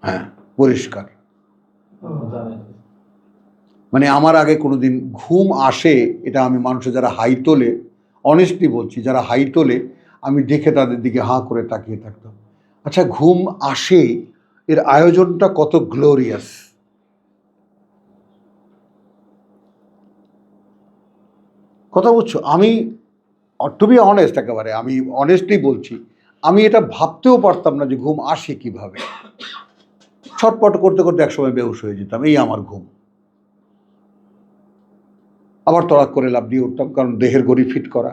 হ্যাঁ, পরিষ্কার। মানে আমার আগে কোনোদিন ঘুম আসে, এটা আমি মানুষের যারা হাই তোলে, অনেস্টলি বলছি, যারা হাই তোলে আমি দেখে তাদের দিকে হাঁ করে তাকিয়ে থাকতাম। আচ্ছা, ঘুম আসে, এর আয়োজনটা কত গ্লোরিয়াস। কথা বুঝছো? আমি টু বি অনেস্ট, একেবারে আমি অনেস্টলি বলছি, আমি এটা ভাবতেও পারতাম না যে ঘুম আসে কিভাবে। ছটপট করতে করতে একসময় বেহুশ হয়ে যেতাম, এই আমার ঘুম। আবার তড়াক করে লাফ দিয়ে উঠতাম, কারণ দেহের গড়ি ফিট করা।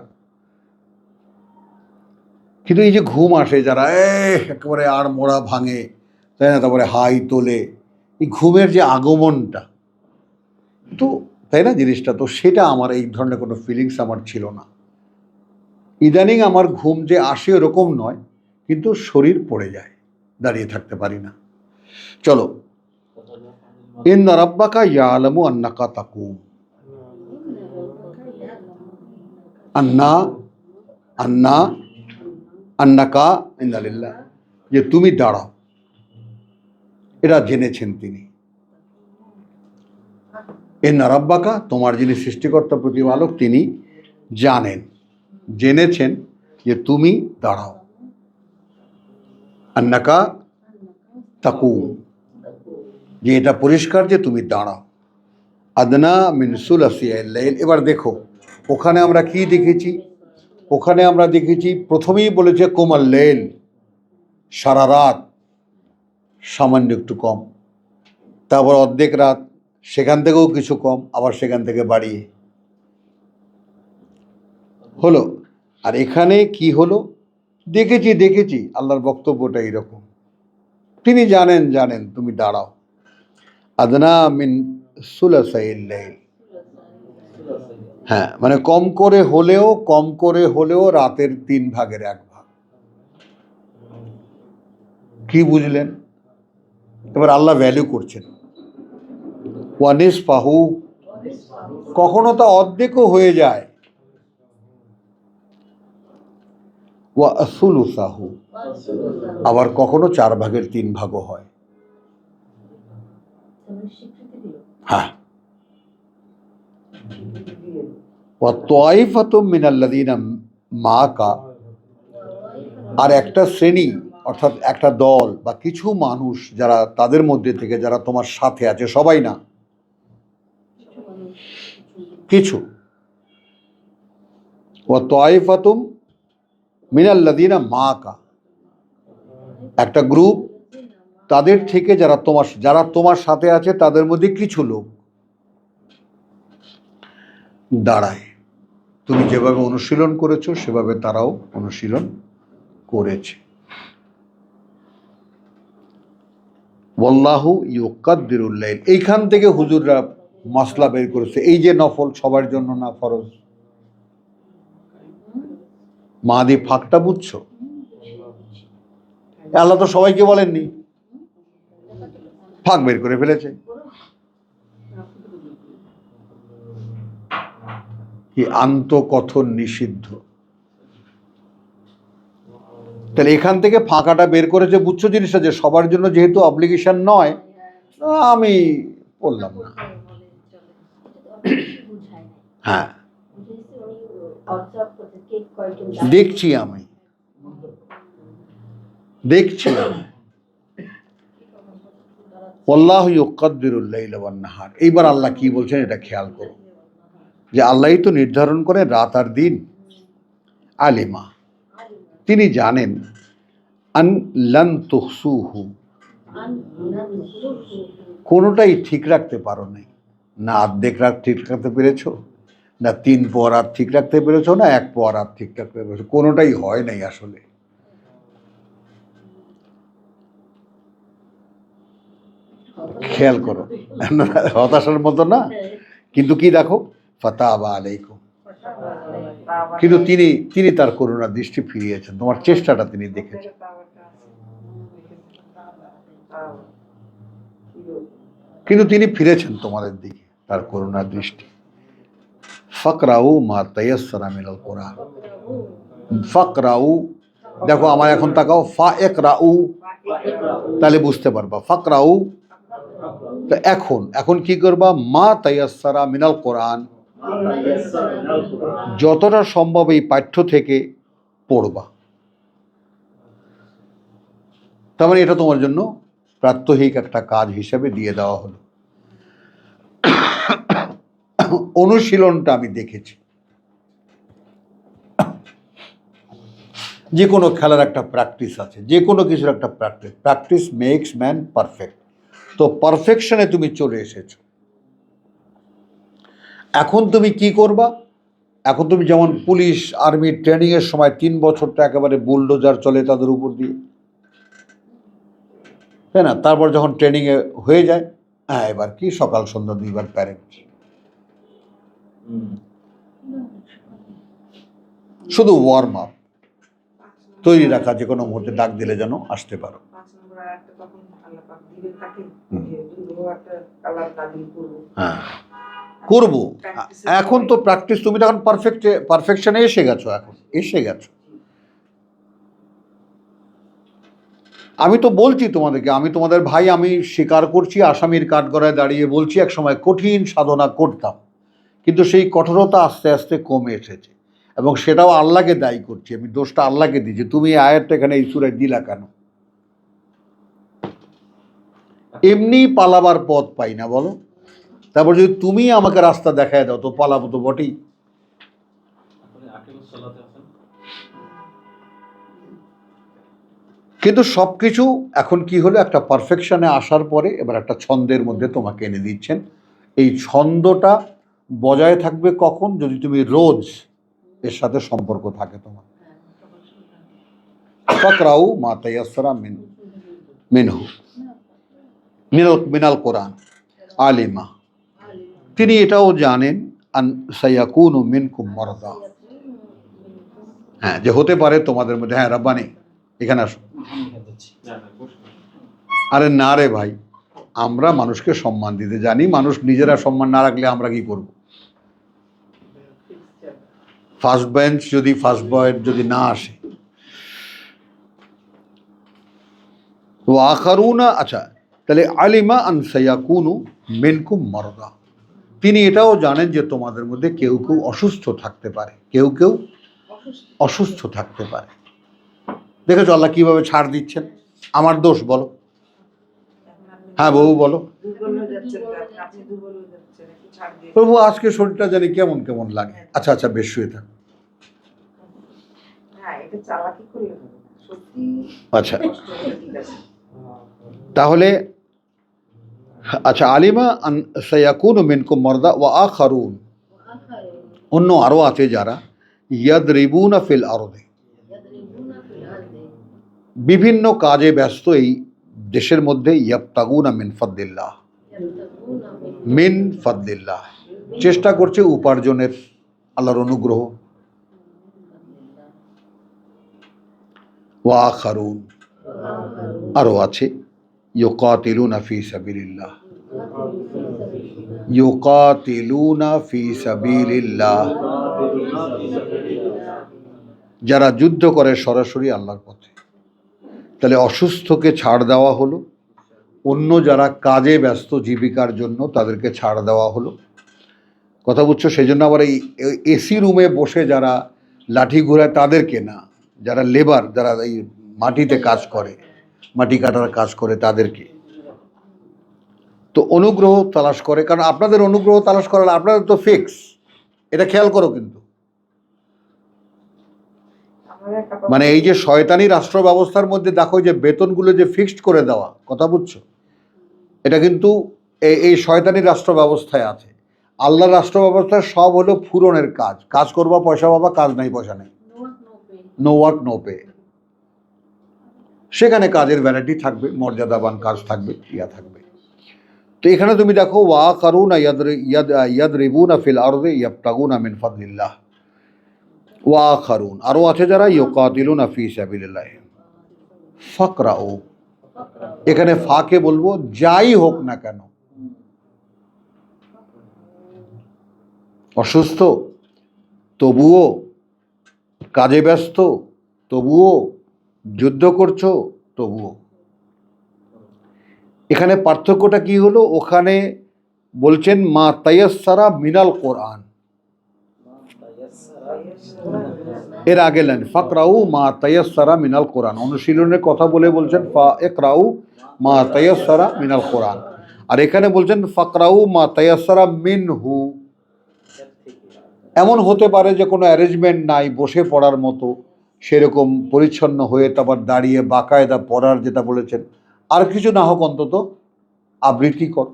কিন্তু এই যে ঘুম আসে, যারা একেবারে আর মোড়া ভাঙে, তাই না, তারপরে হাই তোলে, এই ঘুমের যে আগমনটা, তো তাই না জিনিসটা, তো সেটা আমার এই ধরনের কোনো ফিলিংস আমার ছিল না। ইদানিং আমার ঘুম যে আসে এরকম নয়, কিন্তু শরীর পড়ে যায়, দাঁড়িয়ে থাকতে পারি না। চলো, ইন্না রাব্বাকা ইয়ালামু আন্নাকা তাকুম। আন্না আন্না আন্নাকা ইন্নালিল্লাহ, যে তুমি দাঁড়াও, এটা জেনেছেন তিনি। ইন্না রাব্বাকা, তোমার যিনি সৃষ্টিকর্তা প্রতিপালক, তিনি জানেন, জেনেছেন যে তুমি দাঁড়াও। আন্নাকা তাকুম, যে এটা পরিষ্কার যে তুমি দাঁড়াও। আদনা মিন সুলাসিল লাইল। এবার দেখো, ওখানে আমরা কি দেখেছি? ওখানে আমরা দেখেছি প্রথমেই বলেছে কুমাল লেল, সারা রাত, সামান্য একটু কম, তারপর অর্ধেক রাত, সেখান থেকেও কিছু কম, আবার সেখান থেকে বাড়িয়ে হলো। আর এখানে কি হলো? দেখেছি আল্লাহর বক্তব্যটা এইরকম, তিনি জানেন তুমি দাঁড়াও। আদনা মিন সুলাসাইল লাইল, হ্যাঁ, মানে কম করে হলেও রাতের 3 ভাগের 1 ভাগ। কি বুঝলেন? এবার আল্লাহ ভ্যালু করছেন। ওয়ানিস পাহু, কখনো তা অর্ধেকও হয়ে যায়। ওয়া আসুলুসাহু, আবার কখনো 4 ভাগের 3 ভাগও হয়। হ্যাঁ, ওয়া তাইফাতুম মিনাল্লাযিনা মাআকা, আর একটা শ্রেণী, অর্থাৎ একটা দল বা কিছু মানুষ যারা তাদের মধ্যে থেকে, যারা তোমার সাথে আছে, সবাই না, কিছু। ওয়া তাইফাতুম মিনাল্লাযিনা মাআকা, একটা গ্রুপ তাদের থেকে, যারা তোমার সাথে আছে, তাদের মধ্যে কিছু লোক দাঁড়ায়। তুমি যেভাবে অনুশীলন করেছো সেভাবে তারাও অনুশীলন করেছে। ওয়াল্লাহু ইউকাদ্দিরুল লাইল, এইখান থেকে হুজুররা মাসলা বের করেছে। এই যে নফল সবার জন্য না, ফরজ। মাদি ফাঁকটা বুঝছো? আল্লাহ তো সবাইকে বলেননি, ফাঁক বের করে ফেলেছে। কি আন্তঃকথন নিষিদ্ধ। তাহলে এখান থেকে ফাঁকাটা বের করেছে, বুঝছো জিনিসটা, যে সবার জন্য যেহেতু অব্লিগেশন নয়, আমি বললাম না। হ্যাঁ, দেখছি আমি। আল্লাহু ইউকাদ্দিরুল লাইলা ওয়ান নাহার। এইবার আল্লাহ কি বলছেন এটা খেয়াল করো, যে আল্লাহই তো নির্ধারণ করেন রাত আর দিন। আলিমা, তিনি জানেন, আন লান তুহসুহু, কোনোটাই ঠিক রাখতে পারো নাই, না অর্ধেক রাত ঠিক রাখতে পেরেছো, না 3 পোয়া রাত ঠিক রাখতে পেরেছো, না 1 পোয়া রাত ঠিক রাখতে পেরেছো, কোনোটাই হয় নাই আসলে। খেয়াল করো, হতাশার মতো না, কিন্তু কি দেখো, ফাতাবা আলাইকুম, কিন্তু তিনি তার করুণার দৃষ্টি ফিরিয়েছেন, তোমার চেষ্টাটা তিনি দেখেছেন। কিন্তু তিনি ফিরেছেন তোমাদের দিকে তার করুণার দৃষ্টি। ফাকরাউ মা তায়াসসারা মিনাল কোরআন। ফাকরাউ, দেখো আমার এখন তাকাও, ফা একরাউ, তাহলে বুঝতে পারবা। ফাকরাউ, তো এখন কি করবা, মা তায়াসসারা মিনাল কোরআন, যতটা সম্ভব এই পাঠ্য থেকে পড়বা। তার মানে এটা তোমার জন্য প্রাত্যহিক একটা কাজ হিসেবে দিয়ে দেওয়া হলো। অনুশীলনটা আমি দেখেছি, যে কোনো খেলার একটা প্র্যাকটিস আছে, যে কোনো কিছুর একটা প্র্যাকটিস মেক্স ম্যান পারফেক্ট। তো পারফেকশনে তুমি চলে এসেছো। এখন তুমি কি করবা, এখন তুমি যেমন পুলিশ আর্মি ট্রেনিংয়ের সময় 3 বছরটা একেবারে বুলডোজার চলে তাদের উপর দিয়ে, তাই না? তারপর যখন ট্রেনিংয়ে হয়ে যায়, হ্যাঁ এবার কি সকাল সন্ধ্যা 2 বার প্যারেড, শুধু ওয়ার্ম আপ, তৈরি রাখা, যে কোনো মুহূর্তে ডাক দিলে যেন আসতে পারো। হ্যাঁ করবো, এখন তো প্র্যাকটিস, তুমি তখন পারফেকশনে এসে গেছো, এখন এসে গেছো। আমি তো বলছি তোমাদেরকে, আমি তোমাদের ভাই, আমি স্বীকার করছি, আসামির কাঠগড়ায় দাঁড়িয়ে বলছি, এক সময় কঠিন সাধনা করতাম, কিন্তু সেই কঠোরতা আস্তে আস্তে কমে এসেছে, এবং সেটাও আল্লাহকে দায়ী করছি, আমি দোষটা আল্লাহকে দিই যে তুমি এই আয়াতটা এখানে এই সূরায় দিলা কেন। এমনি পালাবার পথ পাই না বলো, তারপর যদি তুমি আমাকে রাস্তা দেখায় দাও তো পালাবো তো বটেই। কিন্তু সবকিছু এখন কি হলো, একটা পারফেকশনে আসার পরে এবার একটা ছন্দের মধ্যে তোমাকে এনে দিচ্ছেন। এই ছন্দটা বজায় থাকবে কখন, যদি তুমি রোজ এর সাথে সম্পর্ক থাকে তোমার। ফাকরাউ মা তায়াসসারা মিনহু মিনাল কোরআন। আলিমা, তিনি এটাও জানেন, আন সায়াকুনু মিনকুম মারদা, হ্যাঁ যে হতে পারে তোমাদের মধ্যে, হ্যাঁ রাব্বানি এখানে আসো। আরে না রে ভাই, আমরা মানুষকে সম্মান দিতে জানি, মানুষ নিজেরা সম্মান না রাখলে আমরা কি করব? ফার্স্ট বেঞ্চ যদি ফার্স্ট বয়ের যদি না আসে, তো আখারুনা, আচ্ছা তাহলে আলিমা আন সায়াকুনু মিনকুম মারদা, তিনি এটাও জানেন যে তোমাদের মধ্যে কেউ কেউ অসুস্থ থাকতে পারে, কেউ কেউ অসুস্থ থাকতে পারে। দেখেছো আল্লাহ কিভাবে ছাড় দিচ্ছেন, আমার দোষ বলো? হ্যাঁ বউ বলো, প্রভু আজকে শরীরটা জানি কেমন কেমন লাগে, আচ্ছা আচ্ছা বেশ শুয়ে থাক। আচ্ছা তাহলে, আচ্ছা আলিমা আন সায়াকুনু মিনকুম মারদা ওয়া আখারুন, অন্য আরো আছে যারা, ইয়াদরিবুনা ফিল আরদি, বিভিন্ন কাজে ব্যস্ত এই দেশের মধ্যে, ইয়াবতাগুনা মিন ফাদলিল্লাহ, মিন ফাদলিল্লাহ, চেষ্টা করছে উপার্জনের, আল্লাহর অনুগ্রহ। ওয়া আখারুন, আরো আছে, ইউকাতিলুনা ফি সাবিলিল্লাহ, ইউকাতিলুনা ফি সাবিলিল্লাহ, যারা যুদ্ধ করে সরাসরি আল্লাহর পথে। তাহলে অসুস্থকে ছাড় দেওয়া হলো, অন্য যারা কাজে ব্যস্ত জীবিকার জন্য তাদেরকে ছাড় দেওয়া হলো, কথা বুঝছো? সেই জন্য আবার এই এসি রুমে বসে যারা লাঠি ঘোরায় তাদেরকে না, যারা লেবার, যারা এই মাটিতে কাজ করে, মাটি কাটার কাজ করে তাদেরকে। তো অনুগ্রহ তালাশ করে, কারণ আপনাদের অনুগ্রহ তালাশ করালে আপনাদের তো ফিক্স, এটা খেয়াল করো কিন্তু। আমাদের একটা মানে এই যে শয়তানি রাষ্ট্র ব্যবস্থার মধ্যে দেখো যে বেতনগুলো যে ফিক্সড করে দেওয়া, কথা বুঝছো, এটা কিন্তু এই শয়তানি রাষ্ট্র ব্যবস্থায় আছে। আল্লাহ রাষ্ট্র ব্যবস্থায় সব হলো ফুরনের কাজ, কাজ করবা পয়সা পাবা, কাজ নাই পয়সা নেই, নো ওয়ার্ক নো পে। সেখানে কাজের ভ্যারাইটি থাকবে, মর্যাদাবান কাজ থাকবে, ইয়া থাকবে। তো এখানে তুমি দেখো ওয়া কারুন ইয়াদ রিবুনা ফিল আরদে ইয়াবতাগুনা মিন ফাদলিল্লাহ ওয়া খারুন, আরও আছে যারা ইউকাতিলুনা ফি সাবিলিল্লাহ ফাকরাউ। এখানে ফাকে বলবো যাই হোক না কেন, অসুস্থ তবুও, কাজে ব্যস্ত তবুও, যুদ্ধ করছো তবুও। এখানে পার্থক্যটা কি হলো, ওখানে বলছেন মা তায়াসসারা মিনাল কোরআন, এর আগে লাইন ফাকরাউ মা তায়াসসারা মিনাল কোরআন, অনুশীলনের কথা বলে বলছেন ফা ইকরাউ মা তায়াসসারা মিনাল কোরআন, আর এখানে বলছেন ফাকরাউ মা তায়াসসারা মিনহু। এমন হতে পারে যে কোনো অ্যারেঞ্জমেন্ট নাই বসে পড়ার মতো, সেরকম পরিচ্ছন্ন হয়ে তারপর দাঁড়িয়ে বাকায়দা পড়ার যেটা বলেছেন, আর কিছু না হোক অন্তত আবৃত্তি কর।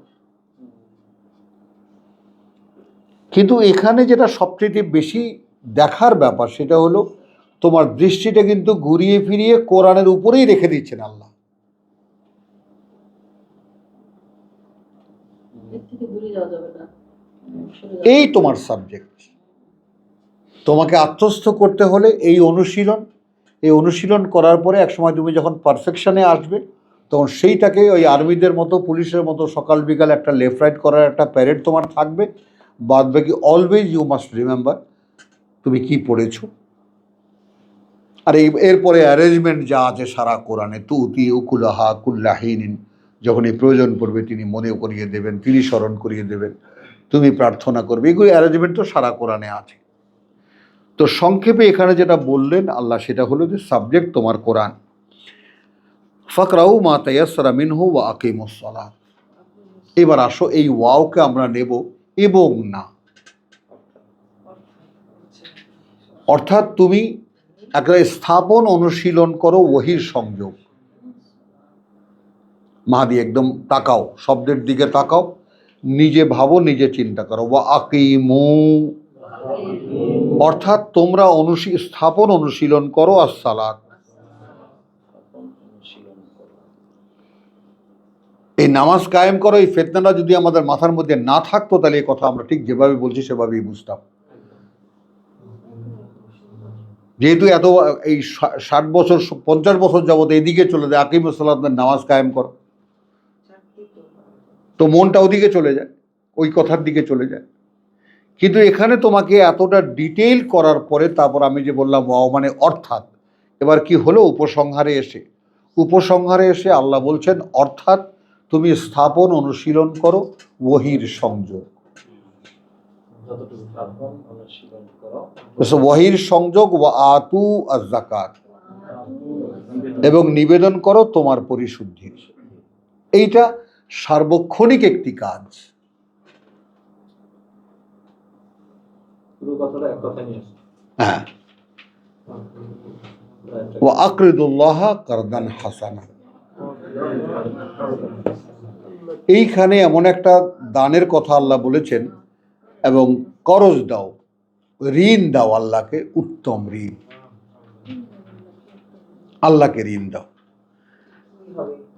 কিন্তু এখানে যেটা সবচেয়ে বেশি দেখার ব্যাপার সেটা হলো তোমার দৃষ্টিটা কিন্তু ঘুরিয়ে ফিরিয়ে কোরআনের উপরেই রেখে দিচ্ছেন আল্লাহ। এই তোমার সাবজেক্ট, তোমাকে আত্মস্থ করতে হলে এই অনুশীলন করার পরে একসময় তুমি যখন পারফেকশনে আসবে তখন সেইটাকে ওই আর্মিদের মতো পুলিশের মতো সকাল বিকাল একটা লেফট রাইট করার একটা প্যারেড তোমার থাকবে, বাদ বাকি অলওয়েজ ইউ মাস্ট রিমেম্বার তুমি কি পড়েছো। আর এরপরে অ্যারেঞ্জমেন্ট যা আছে সারা কোরআনে, তুতি উকুলাহা কুল্লাহিন, যখনই প্রয়োজন পড়বে তিনি মনে করিয়ে দেবেন, তিনি স্মরণ করিয়ে দেবেন, তুমি প্রার্থনা করবে, এগুলো অ্যারেঞ্জমেন্ট তো সারা কোরআনে আছে। তো সংক্ষেপে এখানে যেটা বললেন আল্লাহ সেটা হলো যে সাবজেক্ট তোমার কোরআন। ফাকরাউ মা তায়াসসারা মিনহু ওয়া আকিমুস সালাত। এবার আসো এই ওয়াওকে আমরা নেব এবং না, অর্থাৎ তুমি একটা স্থাপন অনুশীলন করো ওহির সংযোগ। মাহাদি একদম তাকাও, শব্দের দিকে তাকাও, নিজে ভাবো, নিজে চিন্তা করো। ওয়া আকিমু অর্থাৎ তোমরা স্থাপন অনুশীলন করো আর সালাত। এই নামাজ কায়েম করো, এই ফিতনাটা যদি আমাদের মাথার মধ্যে না থাকতো তাহলে এই কথা আমরা ঠিক যেভাবে বলছি সেভাবেই বুঝতাম। যেহেতু এত এই 60 বছর 50 বছর যাবত এইদিকে চলে যায় আকিমুস সালাত, নামাজ কায়েম করো, তো মনটা ওদিকে চলে যায়, ওই কথার দিকে চলে যায়। কিন্তু এখানে তোমাকে এতটা ডিটেইল করার পরে তারপর আমি যে বললাম ওয়াও মানে অর্থাৎ, এবার কি হলো উপসংহারে এসে আল্লাহ বলছেন অর্থাৎ তুমি স্থাপন অনুশীলন করো ওহির সংযোগ। ওহির সংযোগ ওয়া আতু আয-যাকাত, এবং নিবেদন করো তোমার পরিশুদ্ধির। এইটা সার্বক্ষণিক একটি কাজ। হ্যাঁ, ওয়া আকরিদুল্লাহ কারদান হাসানা। এইখানে এমন একটা দানের কথা আল্লাহ বলেছেন, এবং করজ দাও, ঋণ দাও আল্লাহকে, উত্তম ঋণ, আল্লাহকে ঋণ দাও।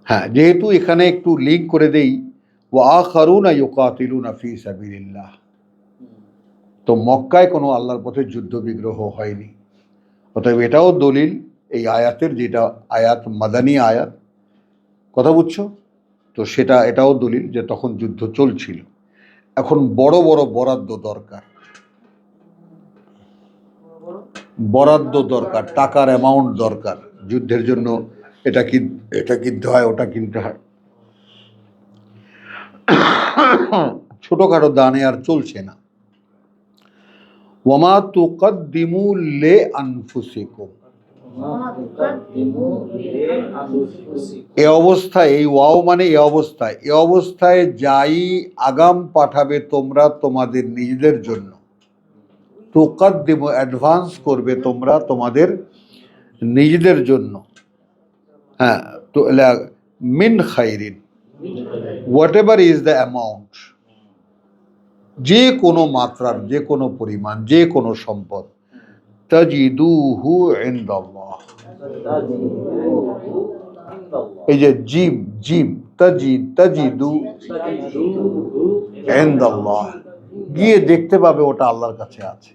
হ্যাঁ, যেহেতু এখানে একটু লিঙ্ক করে দেই, ওয়া আখারুনা ইউকাতিলুনা ফি সাবিলিল্লাহ, তো মক্কায় কোনো আল্লাহর পথে যুদ্ধ বিগ্রহ হয়নি। অতএব এটাও দলিল এই আয়াতের, যেটা আয়াত মাদানী আয়াত, কথা বুঝছো তো, এটাও দলিল যে তখন যুদ্ধ চলছিল। এখন বড় বড় বরাদ্দ দরকার, টাকার অ্যামাউন্ট দরকার যুদ্ধের জন্য। এটা কিনতে হয়, ওটা কিনতে হয়। ছোটখাটো দানে আর চলছে না। ওয়ামা তুকাদ্দিমু লি আনফুসিকুম, এ অবস্থায়, এই ওয়াও মানে এ অবস্থায় যাই আগাম পাঠাবে তোমরা তোমাদের নিজেদের জন্য, তুকাদ্দিমু অ্যাডভান্স করবে তোমরা তোমাদের নিজেদের জন্য। হ্যাঁ, তো মিন খাইরিন, whatever is the amount, যে কোনো মাত্রার, যে কোনো পরিমাণ, যে কোনো সম্পদ, তাজিদুহু ইনদাল্লাহ। এই যে জিম জিম তাজিদু ইনদাল্লাহ, গিয়ে দেখতে পাবে ওটা আল্লাহর কাছে আছে।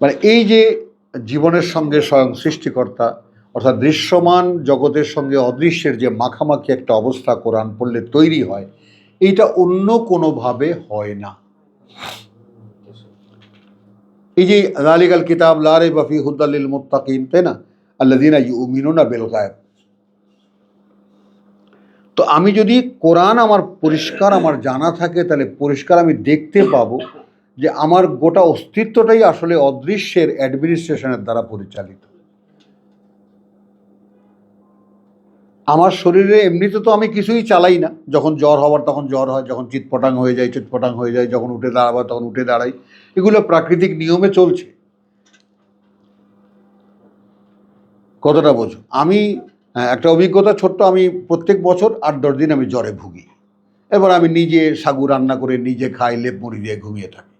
মানে এই যে জীবনের সঙ্গে স্বয়ং সৃষ্টিকর্তা অর্থাৎ দৃশ্যমান জগতের সঙ্গে অদৃশ্যের যে মাখামাখি একটা অবস্থা কোরআন পড়লে তৈরি হয়, এইটা অন্য কোনোভাবে হয় না। এই যে যালিকাল কিতাব লা রাইবা ফীহি হুদাল লিল মুত্তাকিন, তাই না, আল্লাযীনা ইউমিনুনা বিল গায়ব। তো আমি যদি কোরআন আমার পরিষ্কার আমার জানা থাকে, তাহলে পরিষ্কার আমি দেখতে পাবো যে আমার গোটা অস্তিত্বটাই আসলে অদৃশ্যের অ্যাডমিনিস্ট্রেশনের দ্বারা পরিচালিত। আমার শরীরে এমনিতে তো আমি কিছুই চালাই না, যখন জ্বর হওয়ার তখন জ্বর হয়, যখন চিৎপটাং হয়ে যায় চিৎপটাং হয়ে যায়, যখন উঠে দাঁড়াবার তখন উঠে দাঁড়াই, এগুলো প্রাকৃতিক নিয়মে চলছে। কতটা বোঝো? আমি একটা অভিজ্ঞতা ছোট্ট, আমি প্রত্যেক বছর 8-10 দিন আমি জ্বরে ভুগি। এবার আমি নিজে সাগু রান্না করে নিজে খাই, লেপ মুড়ি দিয়ে ঘুমিয়ে থাকি।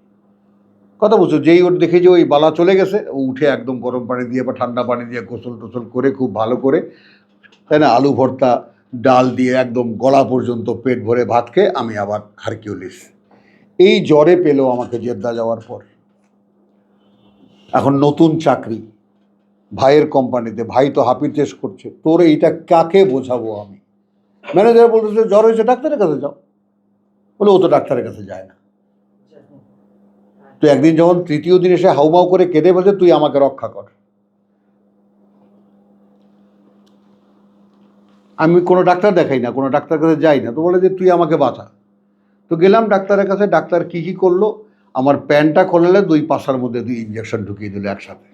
কথা বলছো, যেই ওর দেখে যে ওই বালা চলে গেছে, ও উঠে একদম গরম পানি দিয়ে বা ঠান্ডা পানি দিয়ে গোসল টোসল করে খুব ভালো করে, তাই না, আলু ভর্তা ডাল দিয়ে একদম গলা পর্যন্ত পেট ভরে ভাত খেয়ে আমি আবার হারকিউলিস। এই জ্বরে পেলো আমাকে জেদ্দা যাওয়ার পর। এখন নতুন চাকরি, ভাইয়ের কোম্পানিতে, ভাই তো হাঁপির টেস্ট করছে, তোর এইটা কাকে বোঝাবো আমি? ম্যানেজার বলতেছে জ্বর হয়েছে, ডাক্তারের কাছে যাও। বলে ও তো ডাক্তারের কাছে যায় না। তো একদিন যখন তৃতীয় দিন এসে হাউমাউ করে কেঁদে বলছে তুই আমাকে রক্ষা কর, আমি কোনো ডাক্তার দেখাই না, কোনো ডাক্তার কাছে যাই না, তো বলে যে তুই আমাকে বাঁচা। তো গেলাম ডাক্তারের কাছে, ডাক্তার কি কি করলো, আমার প্যান্টটা খোলালে 2 পাশার মধ্যে 2 ইঞ্জেকশন ঢুকিয়ে দিল একসাথে।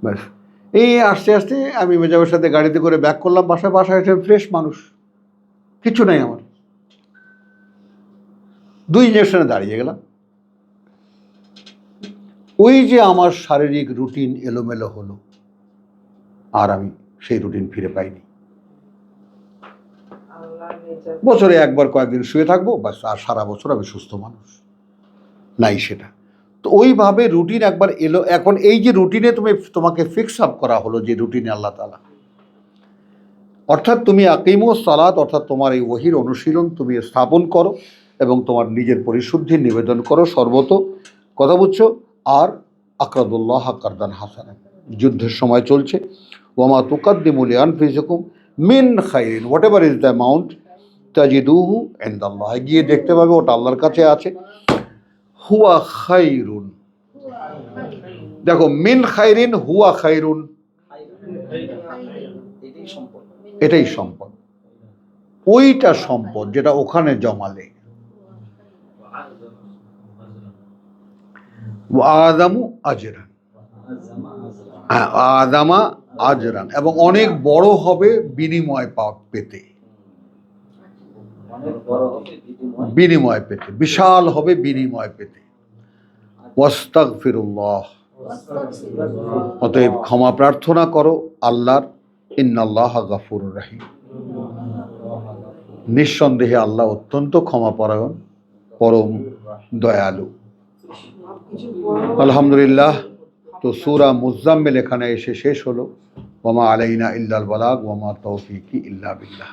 ব্যাস, এই আস্তে আস্তে আমি মেজাবের সাথে গাড়িতে করে ব্যাক করলাম বাসায় এসে ফ্রেশ মানুষ, কিছু নাই আমার, 2 ইঞ্জেকশনে দাঁড়িয়ে গেলাম। ওই যে আমার শারীরিক রুটিন এলোমেলো হলো, আর আমি সেই রুটিন ফিরে পাইনি। বছরে একবার কয়েকদিন শুয়ে থাকবো বাস, আর সারা বছর আমি সুস্থ মানুষ নাই সেটা। তো ওইভাবে রুটিন একবার এলো। এখন এই যে রুটিনে তোমাকে ফিক্স আপ করা হলো, যে রুটিনে আল্লাহ তাআলা, অর্থাৎ তুমি আকিমুস সালাত, অর্থাৎ তোমার এই ওহীর অনুশীলন তুমি স্থাপন করো এবং তোমার নিজের পরিশুদ্ধির নিবেদন করো সর্বত, কথা বুঝছো। আর আকরাদুল্লাহ কারদান হাসানা, যুদ্ধের সময় চলছে, ওয়ামা তুকাদ্দিমু লিআনফুসিকুম মিন খাইরিন, whatever is the amount, তাজিদুহু ইনদাল্লাহ, গিয়ে দেখতে পাবে ওটা আল্লাহর কাছে আছে। হুয়া খাইরুন, দেখো মিন খাইরিন, হুয়া খাইরুন, এটাই সম্পদ, ওইটা সম্পদ যেটা ওখানে জমালে। আদামু আজরান, হ্যাঁ আদামা আজরান, এবং অনেক বড় হবে বিনিময় পেতে, বিনিময় পেতে, বিশাল হবে বিনিময় পেতে। ওয়াস্তাগফিরুল্লাহ, অতএব ক্ষমা প্রার্থনা করো আল্লাহর, ইন্নাল্লাহা গাফুরুর রহিম, নিঃসন্দেহে আল্লাহ অত্যন্ত ক্ষমাপরায়ণ, পরম দয়ালু। আলহামদুলিল্লাহ, তো সূরা মুজাম্মিল এখানে এসে শেষ হলো। ওয়ামা আলাইনা ইল্লাল বালাগ ওয়ামা তৌফিকি ইল্লা বিল্লাহ।